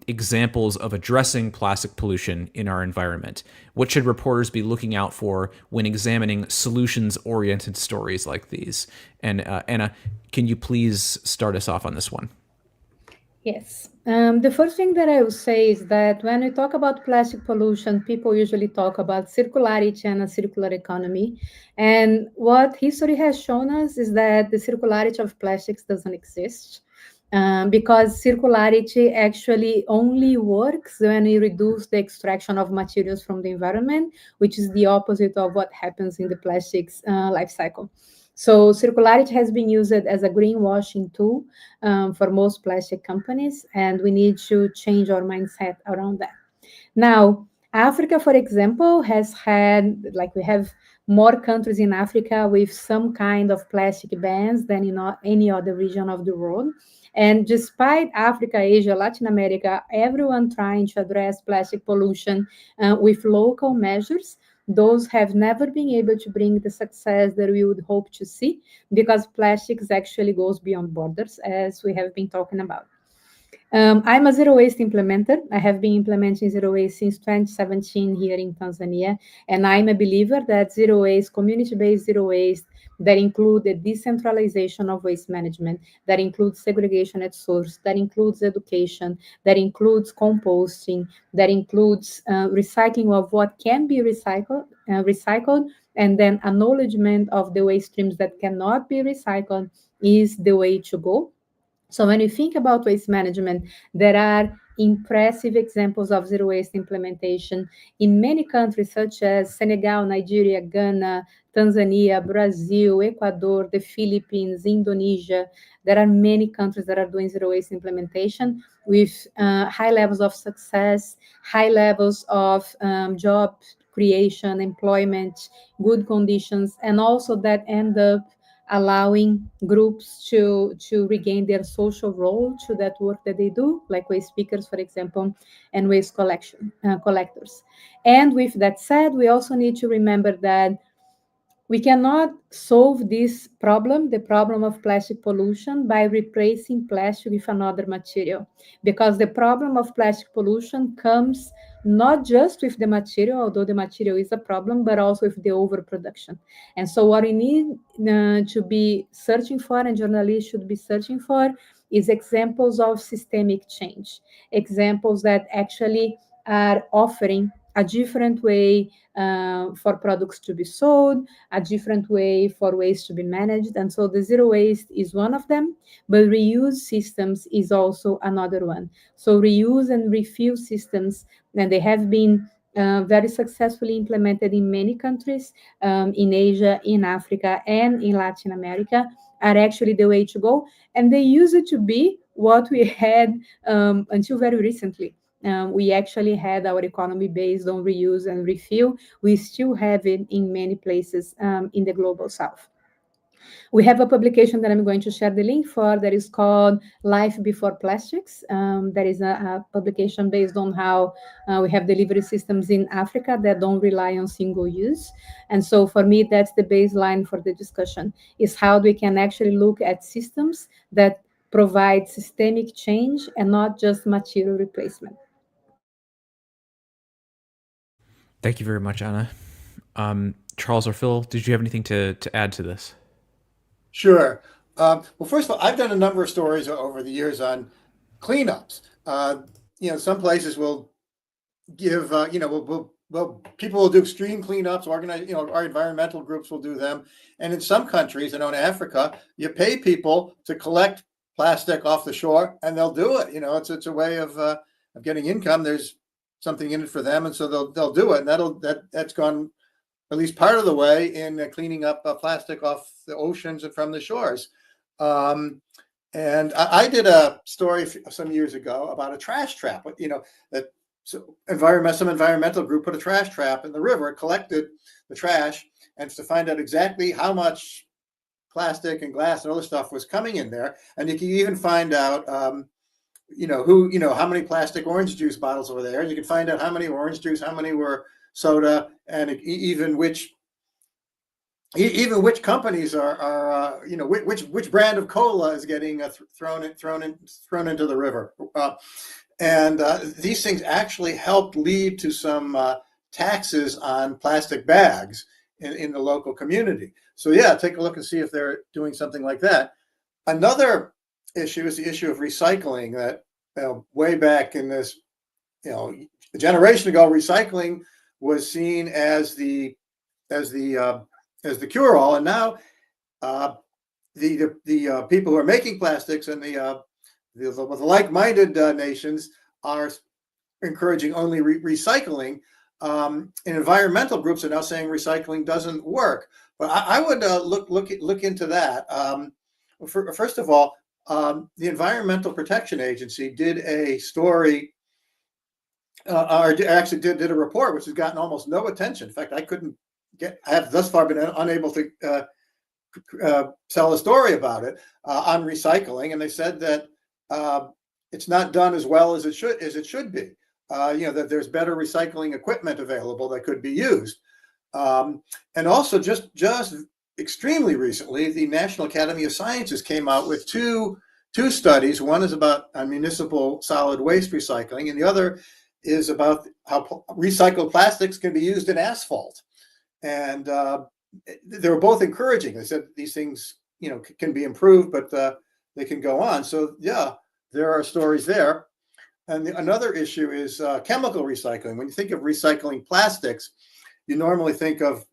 examples of addressing plastic pollution in our environment? What should reporters be looking out for when examining solutions-oriented stories like these? And Anna, can you please start us off on this one? Yes. The first thing that I will say is that when we talk about plastic pollution, people usually talk about circularity and a circular economy. And what history has shown us is that the circularity of plastics doesn't exist. Because circularity actually only works when we reduce the extraction of materials from the environment, which is the opposite of what happens in the plastics life cycle. So circularity has been used as a greenwashing tool for most plastic companies, and we need to change our mindset around that. Now, Africa, for example, has had, we have more countries in Africa with some kind of plastic bans than in any other region of the world. And despite Africa, Asia, Latin America, everyone trying to address plastic pollution with local measures, those have never been able to bring the success that we would hope to see, because plastics actually goes beyond borders, as we have been talking about. I'm a zero waste implementer. I have been implementing zero waste since 2017 here in Tanzania, and I'm a believer that zero waste, community-based zero waste, that include the decentralization of waste management, that includes segregation at source, that includes education, that includes composting, that includes recycling of what can be recycled, and then acknowledgement of the waste streams that cannot be recycled is the way to go. So when you think about waste management, there are impressive examples of zero waste implementation in many countries such as Senegal, Nigeria, Ghana, Tanzania, Brazil, Ecuador, the Philippines, Indonesia. There are many countries that are doing zero waste implementation with high levels of success, high levels of job creation, employment, good conditions, and also that end up allowing groups to regain their social role to that work that they do, like waste pickers, for example, and waste collectors. And with that said, we also need to remember that we cannot solve this problem, the problem of plastic pollution, by replacing plastic with another material, because the problem of plastic pollution comes not just with the material, although the material is a problem, but also with the overproduction. And so what we need to be searching for, and journalists should be searching for, is examples of systemic change, examples that actually are offering a different way for products to be sold, a different way for waste to be managed. And so the zero waste is one of them, but reuse systems is also another one. So reuse and refill systems, and they have been very successfully implemented in many countries in Asia, in Africa, and in Latin America, are actually the way to go. And they used to be what we had until very recently. We actually had our economy based on reuse and refill. We still have it in many places in the global south. We have a publication that I'm going to share the link for that is called Life Before Plastics. That is a publication based on how we have delivery systems in Africa that don't rely on single use. And so for me, that's the baseline for the discussion, is how we can actually look at systems that provide systemic change and not just material replacement. Thank you very much, Anna. Charles or Phil, did you have anything to add to this? Sure. Well, first of all, I've done a number of stories over the years on cleanups. Some places will give, people will do extreme cleanups, organize, our environmental groups will do them. And in some countries, in Africa, you pay people to collect plastic off the shore and they'll do it. It's a way of getting income. There's something in it for them. And so they'll do it. And that's gone at least part of the way in cleaning up plastic off the oceans and from the shores. And I did a story some years ago about a trash trap. That some environmental group put a trash trap in the river, collected the trash, and to find out exactly how much plastic and glass and other stuff was coming in there. And you can even find out, how many plastic orange juice bottles were there. And you can find out how many orange juice, how many were soda, and even which companies are which brand of cola is getting thrown into the river. And these things actually helped lead to some taxes on plastic bags in the local community. So yeah, take a look and see if they're doing something like that. Another issue is the issue of recycling. That way back in this, a generation ago, recycling was seen as the cure-all, and now the people who are making plastics and the like-minded nations are encouraging only recycling. And environmental groups are now saying recycling doesn't work. But I would look into that. First of all, the Environmental Protection Agency did a story, or actually did a report, which has gotten almost no attention. In fact, I have thus far been unable to tell a story about it on recycling, and they said that it's not done as well as it should be. That there's better recycling equipment available that could be used, and also just extremely recently, the National Academy of Sciences came out with two two studies. One is about municipal solid waste recycling, and the other is about how recycled plastics can be used in asphalt. And they were both encouraging. They said these things, can be improved, but they can go on. So yeah, there are stories there. And another issue is chemical recycling. When you think of recycling plastics, you normally think of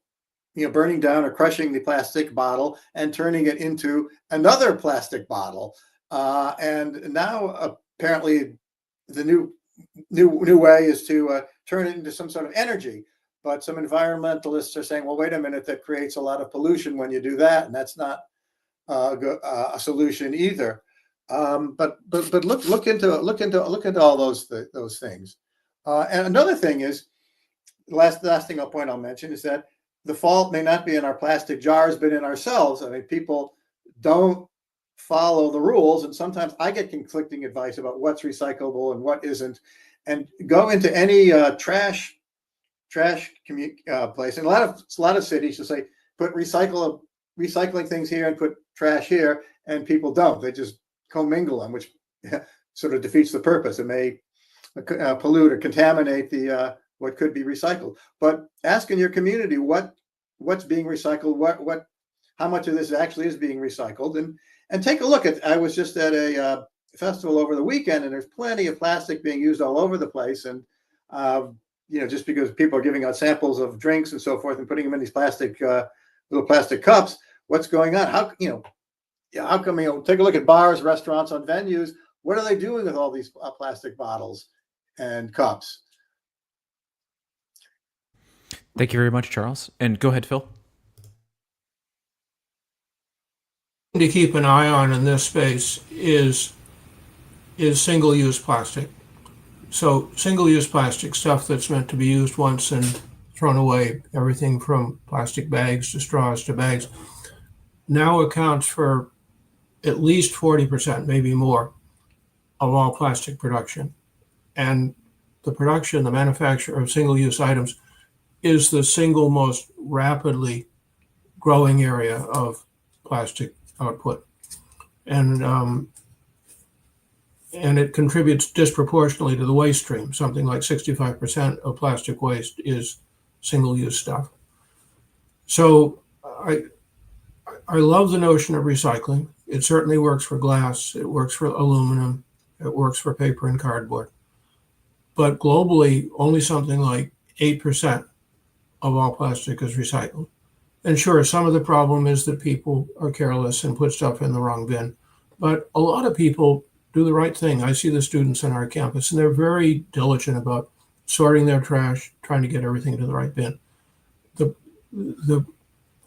burning down or crushing the plastic bottle and turning it into another plastic bottle. And now apparently the new way is to turn it into some sort of energy. But some environmentalists are saying, well, wait a minute, that creates a lot of pollution when you do that, and that's not a solution either. But look into all those things. And another thing is, last thing I'll mention is that the fault may not be in our plastic jars, but in ourselves. I mean, people don't follow the rules, and sometimes I get conflicting advice about what's recyclable and what isn't. And go into any trash place, and a lot of cities will say put recycling things here and put trash here, and people don't. They just commingle them, which sort of defeats the purpose. It may pollute or contaminate the what could be recycled. But ask in your community what's being recycled, how much of this actually is being recycled, and take a look at. I was just at a festival over the weekend, and there's plenty of plastic being used all over the place, and just because people are giving out samples of drinks and so forth and putting them in these little plastic cups, what's going on? How come, take a look at bars, restaurants, on venues. What are they doing with all these plastic bottles and cups? Thank you very much, Charles. And go ahead, Phil. To keep an eye on in this space is single-use plastic. So single-use plastic, stuff that's meant to be used once and thrown away, everything from plastic bags to straws to bags, now accounts for at least 40%, maybe more, of all plastic production. And the manufacture of single-use items is the single most rapidly growing area of plastic output. And it contributes disproportionately to the waste stream. Something like 65% of plastic waste is single-use stuff. So I love the notion of recycling. It certainly works for glass. It works for aluminum. It works for paper and cardboard. But globally, only something like 8% of all plastic is recycled. And sure, some of the problem is that people are careless and put stuff in the wrong bin. But a lot of people do the right thing. I see the students on our campus, and they're very diligent about sorting their trash, trying to get everything to the right bin.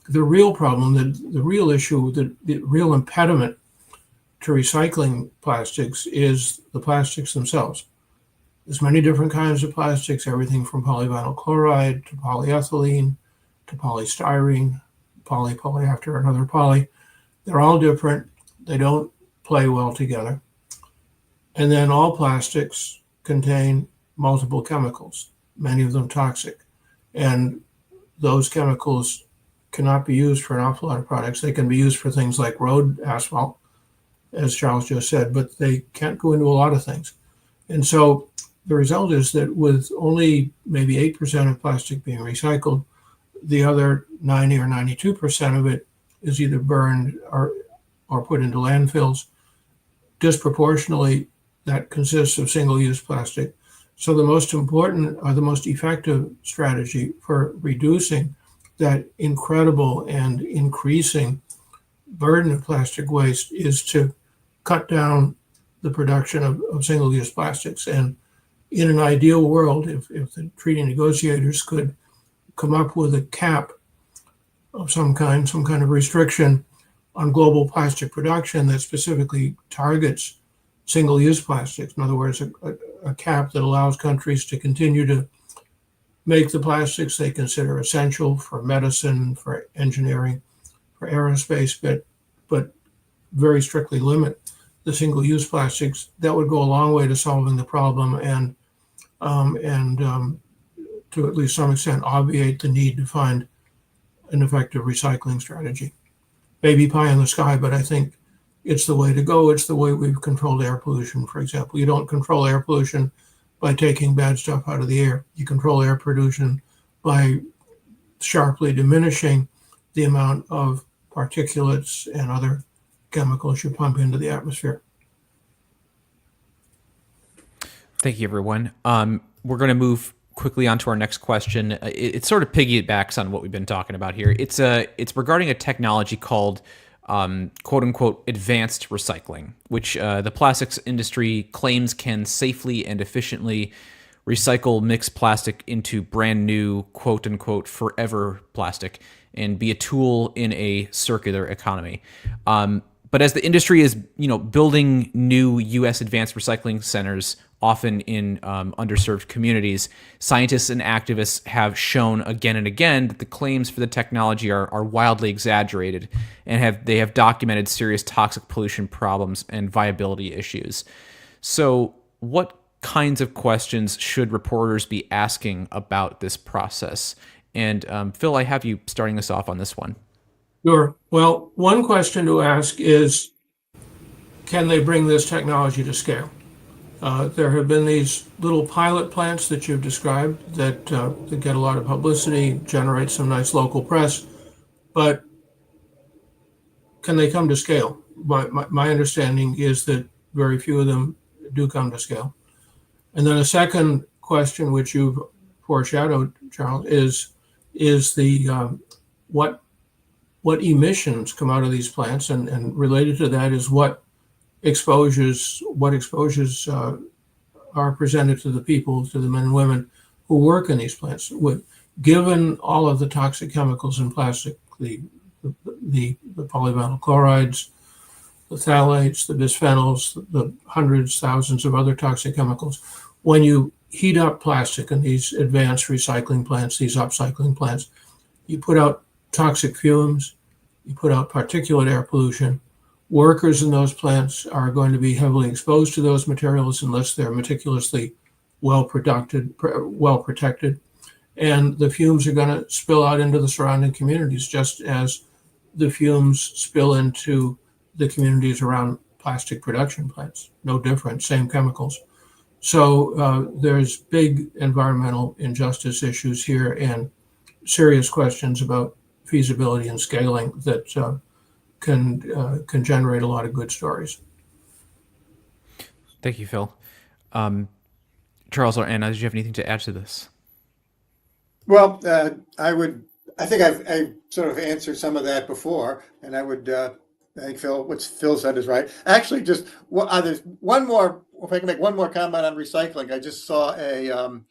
The real problem, the real issue, the real impediment to recycling plastics is the plastics themselves. There's many different kinds of plastics, everything from polyvinyl chloride to polyethylene to polystyrene, poly after another poly. They're all different. They don't play well together. And then all plastics contain multiple chemicals, many of them toxic. And those chemicals cannot be used for an awful lot of products. They can be used for things like road asphalt, as Charles just said, but they can't go into a lot of things. And so the result is that with only maybe 8% of plastic being recycled, the other 90 or 92% of it is either burned or put into landfills. Disproportionately, that consists of single-use plastic. So the most important or the most effective strategy for reducing that incredible and increasing burden of plastic waste is to cut down the production of single-use plastics. And in an ideal world, if the treaty negotiators could come up with a cap of some kind of restriction on global plastic production that specifically targets single-use plastics. In other words, a cap that allows countries to continue to make the plastics they consider essential for medicine, for engineering, for aerospace, but very strictly limit the single-use plastics. That would go a long way to solving the problem and to at least some extent obviate the need to find an effective recycling strategy. Maybe pie in the sky, but I think it's the way to go. It's the way we've controlled air pollution, for example. You don't control air pollution by taking bad stuff out of the air. You control air pollution by sharply diminishing the amount of particulates and other chemicals you pump into the atmosphere. Thank you, everyone. We're going to move quickly on to our next question. It sort of piggybacks on what we've been talking about here. It's regarding a technology called quote unquote advanced recycling, which the plastics industry claims can safely and efficiently recycle mixed plastic into brand new quote unquote forever plastic and be a tool in a circular economy. But as the industry is, building new U.S. advanced recycling centers, often in underserved communities, scientists and activists have shown again and again that the claims for the technology are wildly exaggerated, and they have documented serious toxic pollution problems and viability issues. So, what kinds of questions should reporters be asking about this process? And Phil, I have you starting us off on this one. Sure. Well, one question to ask is, can they bring this technology to scale? There have been these little pilot plants that you've described that get a lot of publicity, generate some nice local press, but can they come to scale? My understanding is that very few of them do come to scale. And then a second question, which you've foreshadowed, Charles, is the what emissions come out of these plants, and related to that is what exposures are presented to the people, to the men and women who work in these plants. Given all of the toxic chemicals in plastic, the polyvinyl chlorides, the phthalates, the bisphenols, the hundreds, thousands of other toxic chemicals, when you heat up plastic in these advanced recycling plants, these upcycling plants, you put out toxic fumes, you put out particulate air pollution. Workers in those plants are going to be heavily exposed to those materials unless they're meticulously well protected, and the fumes are going to spill out into the surrounding communities, just as the fumes spill into the communities around plastic production plants. No different, same chemicals. So there's big environmental injustice issues here and serious questions about feasibility and scaling that can generate a lot of good stories. Thank you, Phil. Charles or Anna, did you have anything to add to this? Well, I think I've sort of answered some of that before, and I think what Phil said is right. Actually, just there's one more. If I can make one more comment on recycling, I just saw a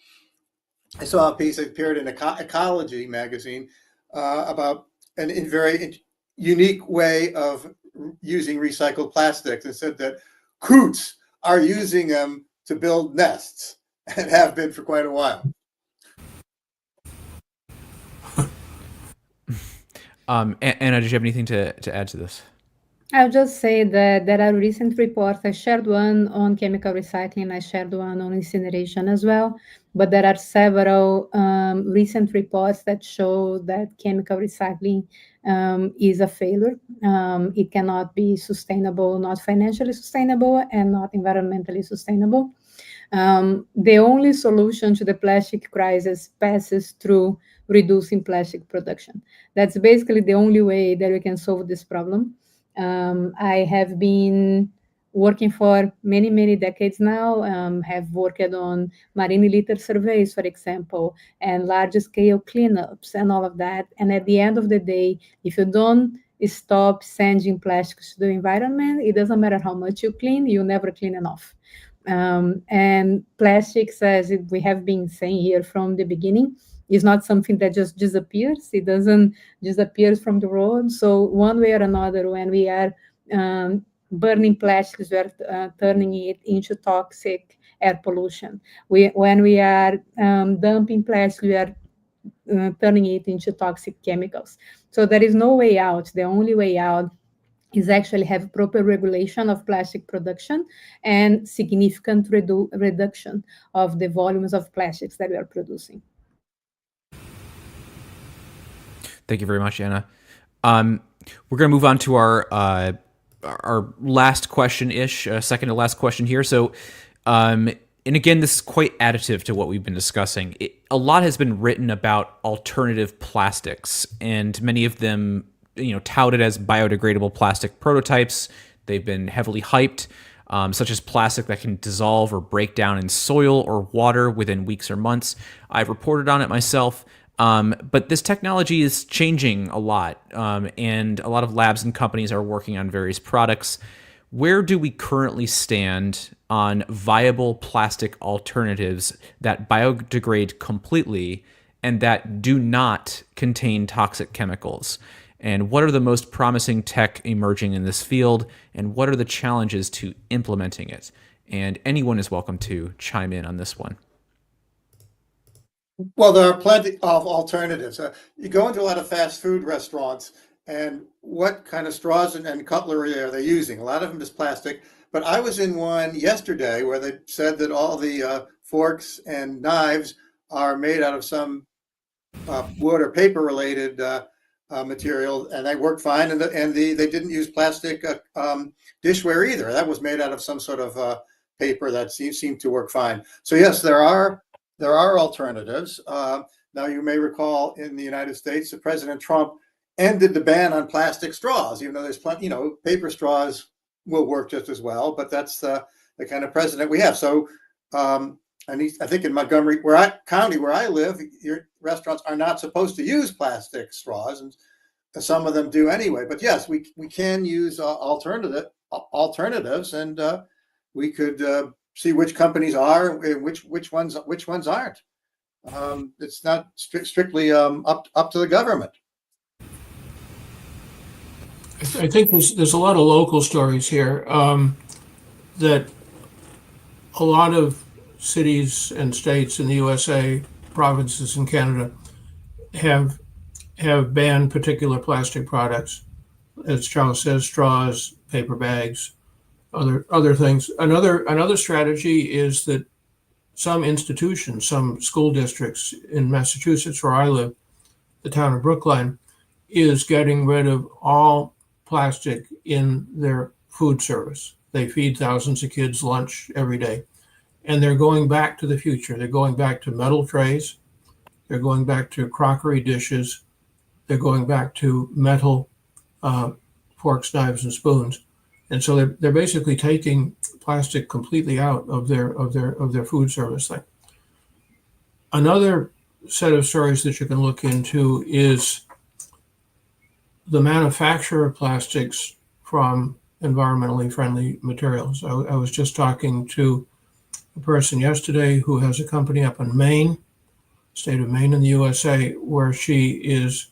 piece that appeared in Ecology magazine about a very unique way of using recycled plastics, and said that coots are using them to build nests and have been for quite a while. Anna, did you have anything to add to this? I'll just say that there are recent reports. I shared one on chemical recycling. I shared one on incineration as well. But there are several recent reports that show that chemical recycling is a failure. It cannot be sustainable, not financially sustainable, and not environmentally sustainable. The only solution to the plastic crisis passes through reducing plastic production. That's basically the only way that we can solve this problem. I have been working for many, many decades now, have worked on marine litter surveys, for example, and large-scale cleanups and all of that. And at the end of the day, if you don't stop sending plastics to the environment, it doesn't matter how much you clean, you never clean enough. And plastics, as we have been saying here from the beginning, is not something that just disappears. It doesn't disappear from the road. So one way or another, when we are burning plastics, we are turning it into toxic air pollution. When we are dumping plastic, we are turning it into toxic chemicals. So there is no way out. The only way out is actually have proper regulation of plastic production and significant reduction of the volumes of plastics that we are producing. Thank you very much, Anna. We're going to move on to our our last question-ish, second to last question here. So, and again, this is quite additive to what we've been discussing. A lot has been written about alternative plastics, and many of them, touted as biodegradable plastic prototypes. They've been heavily hyped, such as plastic that can dissolve or break down in soil or water within weeks or months. I've reported on it myself. But this technology is changing a lot, and a lot of labs and companies are working on various products. Where do we currently stand on viable plastic alternatives that biodegrade completely and that do not contain toxic chemicals? And what are the most promising tech emerging in this field, and what are the challenges to implementing it? And anyone is welcome to chime in on this one. Well, there are plenty of alternatives. You go into a lot of fast food restaurants, and what kind of straws and cutlery are they using? A lot of them is plastic. But I was in one yesterday where they said that all the forks and knives are made out of some wood or paper related material, and they work fine. And they didn't use plastic dishware either. That was made out of some sort of paper that seemed to work fine. So yes, there are alternatives. Now, you may recall in the United States that President Trump ended the ban on plastic straws, even though there's plenty, paper straws will work just as well, but that's the kind of president we have. So, I think in Montgomery County, where I live, your restaurants are not supposed to use plastic straws, and some of them do anyway. But yes, we can use alternatives, and we could see which companies are and which ones aren't. It's not strictly up to the government. I think there's a lot of local stories here, that a lot of cities and states in the USA, provinces in Canada, have banned particular plastic products. As Charles says, straws, paper bags, other things. Another strategy is that some institutions, some school districts in Massachusetts, where I live, the town of Brookline, is getting rid of all plastic in their food service. They feed thousands of kids lunch every day, and they're going back to the future. They're going back to metal trays. They're going back to crockery dishes. They're going back to metal forks, knives, and spoons. And so they're basically taking plastic completely out of their food service thing. Another set of stories that you can look into is the manufacture of plastics from environmentally friendly materials. I was just talking to a person yesterday who has a company up in Maine, state of Maine in the USA, where she is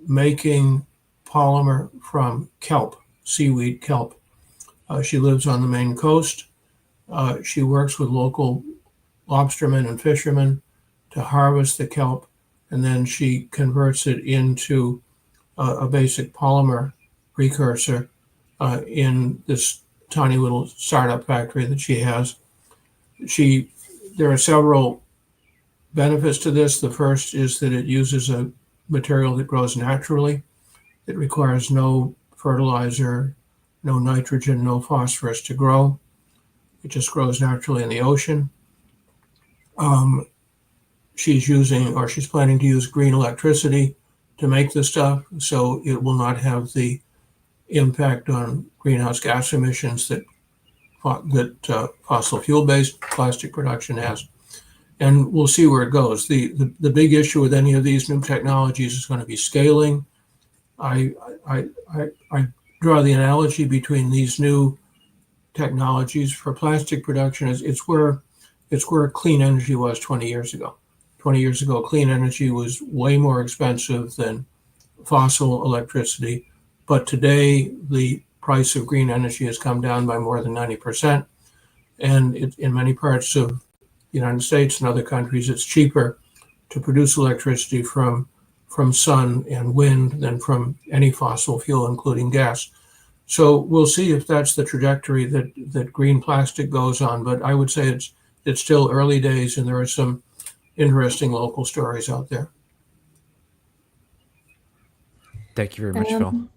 making polymer from kelp, seaweed kelp. She lives on the Maine coast. She works with local lobstermen and fishermen to harvest the kelp, and then she converts it into a basic polymer precursor in this tiny little startup factory that she has. There are several benefits to this. The first is that it uses a material that grows naturally. It requires no fertilizer, no nitrogen, no phosphorus to grow. It just grows naturally in the ocean. She's planning to use green electricity to make the stuff, so it will not have the impact on greenhouse gas emissions that fossil fuel-based plastic production has. And we'll see where it goes. The big issue with any of these new technologies is going to be scaling. I draw the analogy between these new technologies for plastic production. It's where clean energy was 20 years ago. 20 years ago, clean energy was way more expensive than fossil electricity. But today, the price of green energy has come down by more than 90%. And in many parts of the United States and other countries, it's cheaper to produce electricity from sun and wind than from any fossil fuel, including gas. So we'll see if that's the trajectory that green plastic goes on. But I would say it's still early days, and there are some interesting local stories out there. Thank you very much, Phil.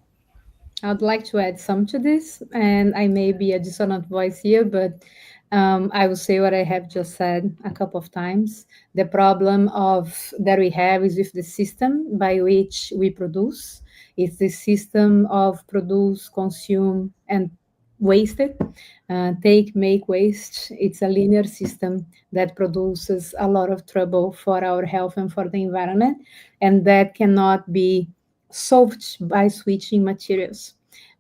I'd like to add some to this, and I may be a dissonant voice here, but I will say what I have just said a couple of times. The problem that we have is with the system by which we produce. It's the system of produce, consume, and waste it. Take, make, waste. It's a linear system that produces a lot of trouble for our health and for the environment, and that cannot be solved by switching materials.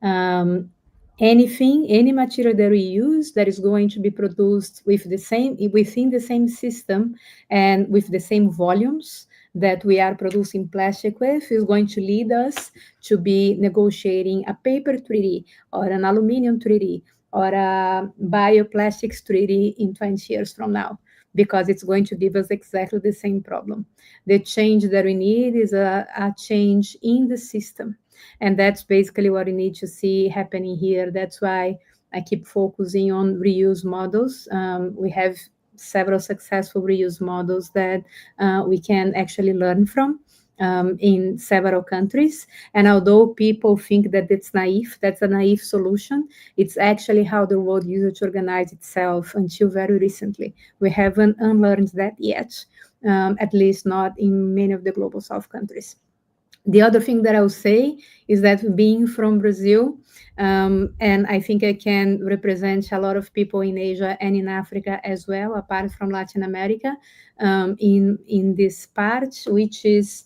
Any material that we use that is going to be produced within the same system and with the same volumes that we are producing plastic with is going to lead us to be negotiating a paper treaty or an aluminum treaty or a bioplastics treaty in 20 years from now, because it's going to give us exactly the same problem. The change that we need is a change in the system. And that's basically what we need to see happening here. That's why I keep focusing on reuse models. We have several successful reuse models that we can actually learn from in several countries. And although people think that it's naive, that's a naive solution, it's actually how the world used to organize itself until very recently. We haven't unlearned that yet, at least not in many of the global south countries. The other thing that I will say is that being from Brazil, and I think I can represent a lot of people in Asia and in Africa as well, apart from Latin America, in this part, which is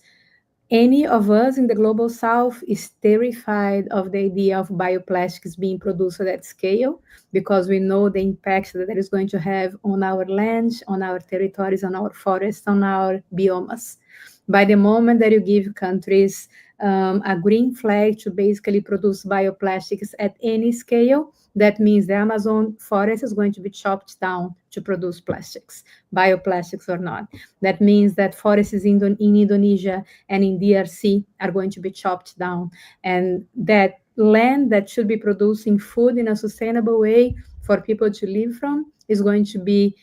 any of us in the global south is terrified of the idea of bioplastics being produced at scale, because we know the impact that is going to have on our land, on our territories, on our forests, on our biomas. By the moment that you give countries a green flag to basically produce bioplastics at any scale, that means the Amazon forest is going to be chopped down to produce plastics, bioplastics or not. That means that forests in Indonesia and in DRC are going to be chopped down. And that land that should be producing food in a sustainable way for people to live from is going to be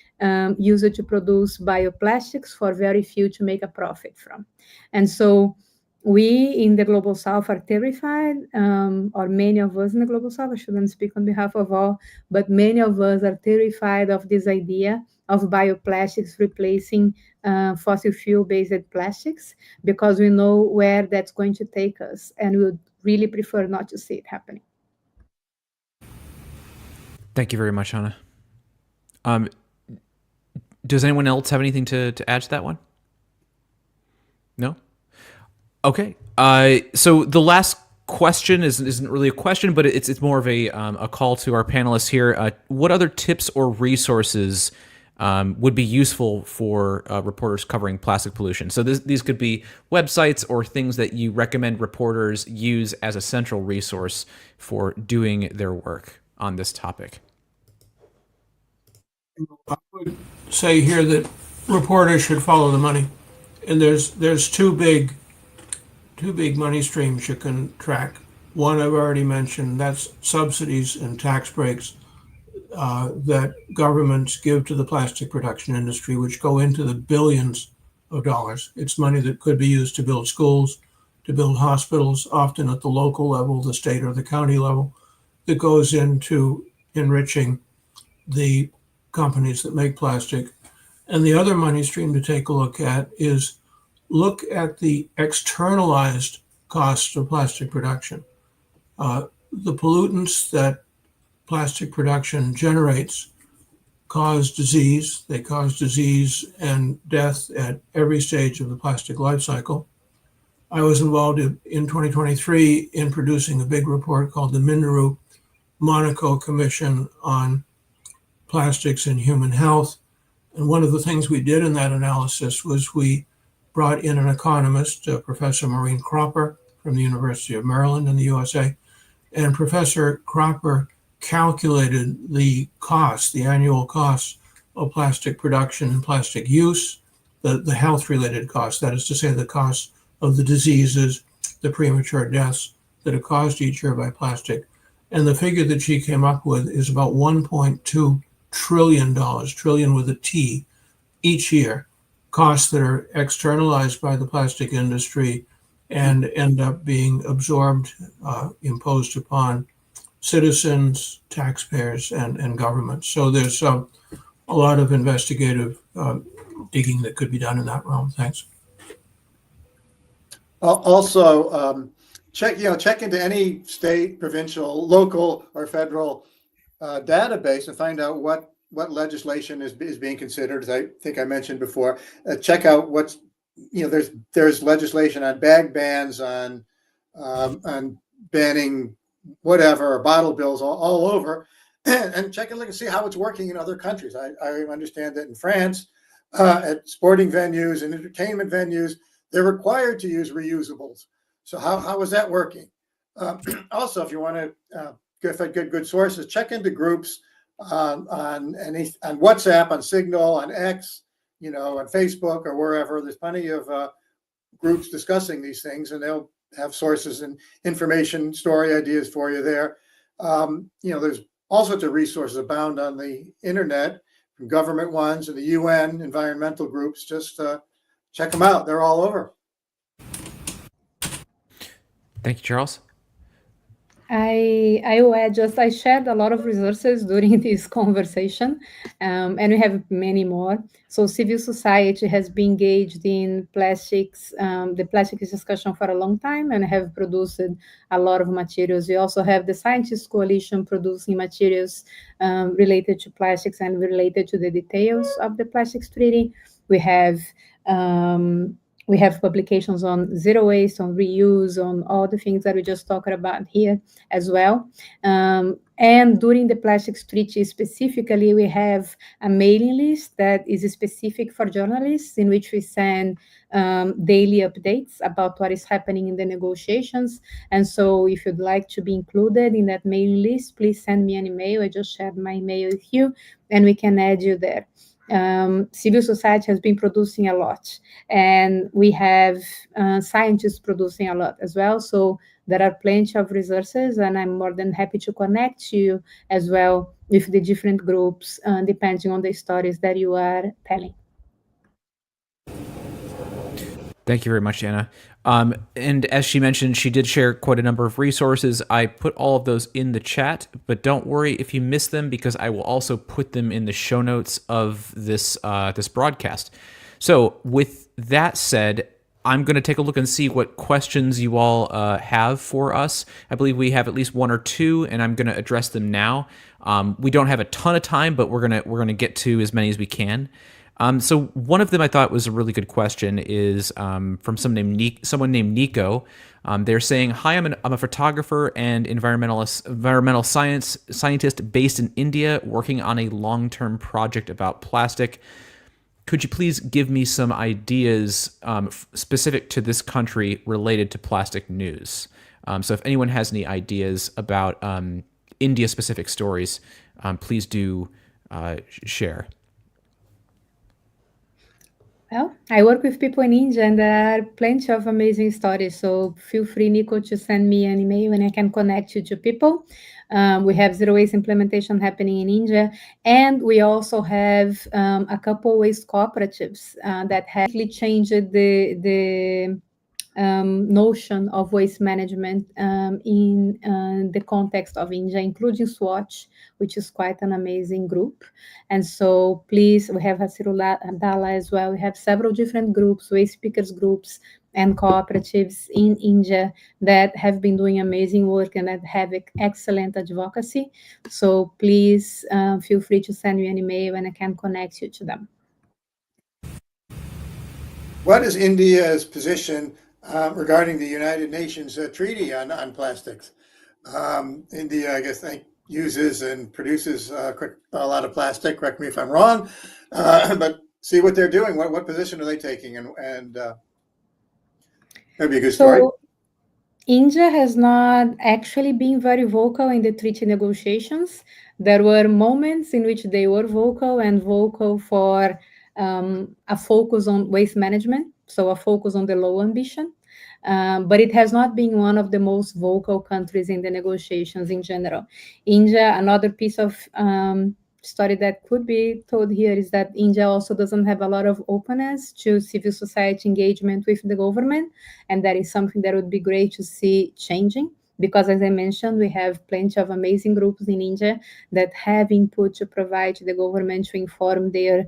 used to produce bioplastics for very few to make a profit from. And so we in the Global South are terrified, or many of us in the Global South, I shouldn't speak on behalf of all, but many of us are terrified of this idea of bioplastics replacing fossil fuel-based plastics, because we know where that's going to take us, and we would really prefer not to see it happening. Thank you very much, Anna. Does anyone else have anything to add to that one? No? Okay. So the last question isn't really a question, but it's more of a call to our panelists here. What other tips or resources would be useful for reporters covering plastic pollution? So these could be websites or things that you recommend reporters use as a central resource for doing their work on this topic. I would say here that reporters should follow the money, and there's two big money streams you can track. One I've already mentioned, that's subsidies and tax breaks that governments give to the plastic production industry, which go into the billions of dollars. It's money that could be used to build schools, to build hospitals, often at the local level, the state or the county level, that goes into enriching the companies that make plastic. And the other money stream to take a look at is look at the externalized costs of plastic production. The pollutants that plastic production generates cause disease. They cause disease and death at every stage of the plastic life cycle. I was involved in 2023 in producing a big report called the Minoru Monaco Commission on Plastics and Human Health. And one of the things we did in that analysis was we brought in an economist, Professor Maureen Cropper from the University of Maryland in the USA. And Professor Cropper calculated the costs, the annual costs of plastic production and plastic use, the health-related costs, that is to say the costs of the diseases, the premature deaths that are caused each year by plastic. And the figure that she came up with is about $1.2 trillion, trillion with a T, each year, costs that are externalized by the plastic industry and end up being absorbed, imposed upon citizens, taxpayers, and governments. So there's a lot of investigative digging that could be done in that realm. Thanks. Also, check into any state, provincial, local, or federal database and find out what legislation is being considered. As I think I mentioned before, check out what's there's legislation on bag bans, on banning whatever, bottle bills all over, and check and look and see how it's working in other countries. I understand that in France, at sporting venues and entertainment venues, they're required to use reusables. So how is that working? Also, if you want to get good sources, check into groups on WhatsApp, on Signal, on X, on Facebook or wherever. There's plenty of groups discussing these things, and they'll have sources and information, story ideas for you there. There's all sorts of resources abound on the internet, from government ones and the UN, environmental groups. Just check them out. They're all over. Thank you, Charles. I will add I shared a lot of resources during this conversation, and we have many more. So civil society has been engaged in plastics, the plastics discussion for a long time, and have produced a lot of materials. We also have the Scientists Coalition producing materials related to plastics and related to the details of the plastics treaty. We have publications on zero waste, on reuse, on all the things that we just talked about here as well. And during the plastics treaty specifically, we have a mailing list that is specific for journalists, in which we send daily updates about what is happening in the negotiations. And so if you'd like to be included in that mailing list, please send me an email. I just shared my email with you, and we can add you there. Civil society has been producing a lot, and we have scientists producing a lot as well. So there are plenty of resources, and I'm more than happy to connect you as well with the different groups, depending on the stories that you are telling. Thank you very much, Anna. And as she mentioned, she did share quite a number of resources. I put all of those in the chat, but don't worry if you miss them, because I will also put them in the show notes of this this broadcast. So with that said, I'm going to take a look and see what questions you all have for us. I believe we have at least one or two, and I'm going to address them now. We don't have a ton of time, but we're gonna get to as many as we can. So one of them I thought was a really good question is from someone named Nico. They're saying, "Hi, I'm a photographer and environmental scientist based in India, working on a long-term project about plastic. Could you please give me some ideas specific to this country related to plastic news?" So if anyone has any ideas about India-specific stories, please do share. Well, I work with people in India, and there are plenty of amazing stories. So feel free, Nico, to send me an email, and I can connect you to people. We have zero waste implementation happening in India, and we also have a couple waste cooperatives that have really changed the notion of waste management in the context of India, including Swatch, which is quite an amazing group. And so please, we have Hasirullah as well. We have several different groups, waste speakers groups and cooperatives in India that have been doing amazing work and that have excellent advocacy. So please feel free to send me an email, and I can connect you to them. What is India's position regarding the United Nations Treaty on plastics? India, I guess, uses and produces a lot of plastic. Correct me if I'm wrong, but see what they're doing. What position are they taking? And that'd be a good story. So India has not actually been very vocal in the treaty negotiations. There were moments in which they were vocal for a focus on waste management, so a focus on the low ambition. But it has not been one of the most vocal countries in the negotiations in general. India, another piece of story that could be told here is that India also doesn't have a lot of openness to civil society engagement with the government, and that is something that would be great to see changing. Because as I mentioned, we have plenty of amazing groups in India that have input to provide to the government to inform their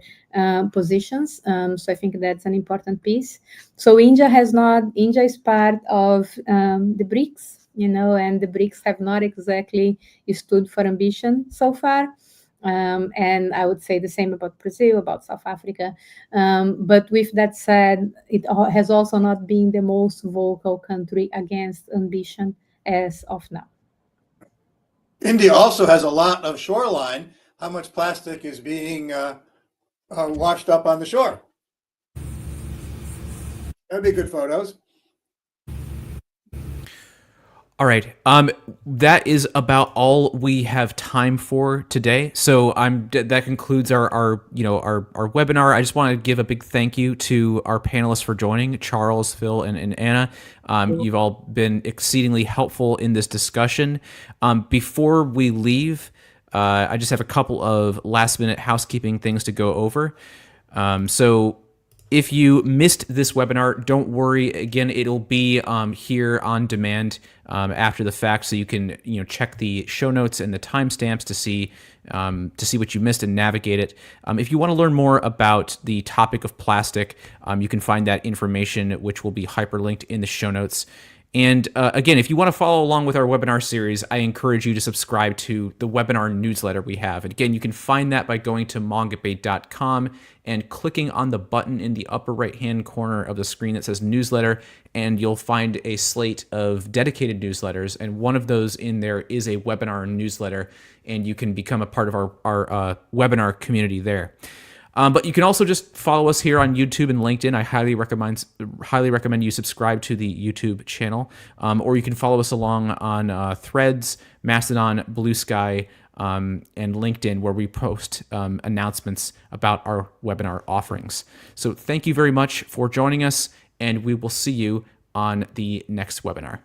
positions. So I think that's an important piece. So India is part of the BRICS, and the BRICS have not exactly stood for ambition so far. And I would say the same about Brazil, about South Africa. But with that said, it has also not been the most vocal country against ambition as of now. India also has a lot of shoreline. How much plastic is being washed up on the shore? That'd be good photos. All right. That is about all we have time for today. So that concludes our webinar. I just want to give a big thank you to our panelists for joining, Charles, Phil, and Anna. You've all been exceedingly helpful in this discussion. Before we leave, I just have a couple of last-minute housekeeping things to go over. So if you missed this webinar, don't worry. Again, it'll be here on demand after the fact, so you can check the show notes and the timestamps to see what you missed and navigate it. If you want to learn more about the topic of plastic, you can find that information, which will be hyperlinked in the show notes. And again, if you want to follow along with our webinar series, I encourage you to subscribe to the webinar newsletter we have. And again, you can find that by going to mongabay.com and clicking on the button in the upper right-hand corner of the screen that says newsletter, and you'll find a slate of dedicated newsletters. And one of those in there is a webinar newsletter, and you can become a part of our webinar community there. But you can also just follow us here on YouTube and LinkedIn. I highly recommend you subscribe to the YouTube channel, or you can follow us along on Threads, Mastodon, Blue Sky, and LinkedIn, where we post announcements about our webinar offerings. So thank you very much for joining us, and we will see you on the next webinar.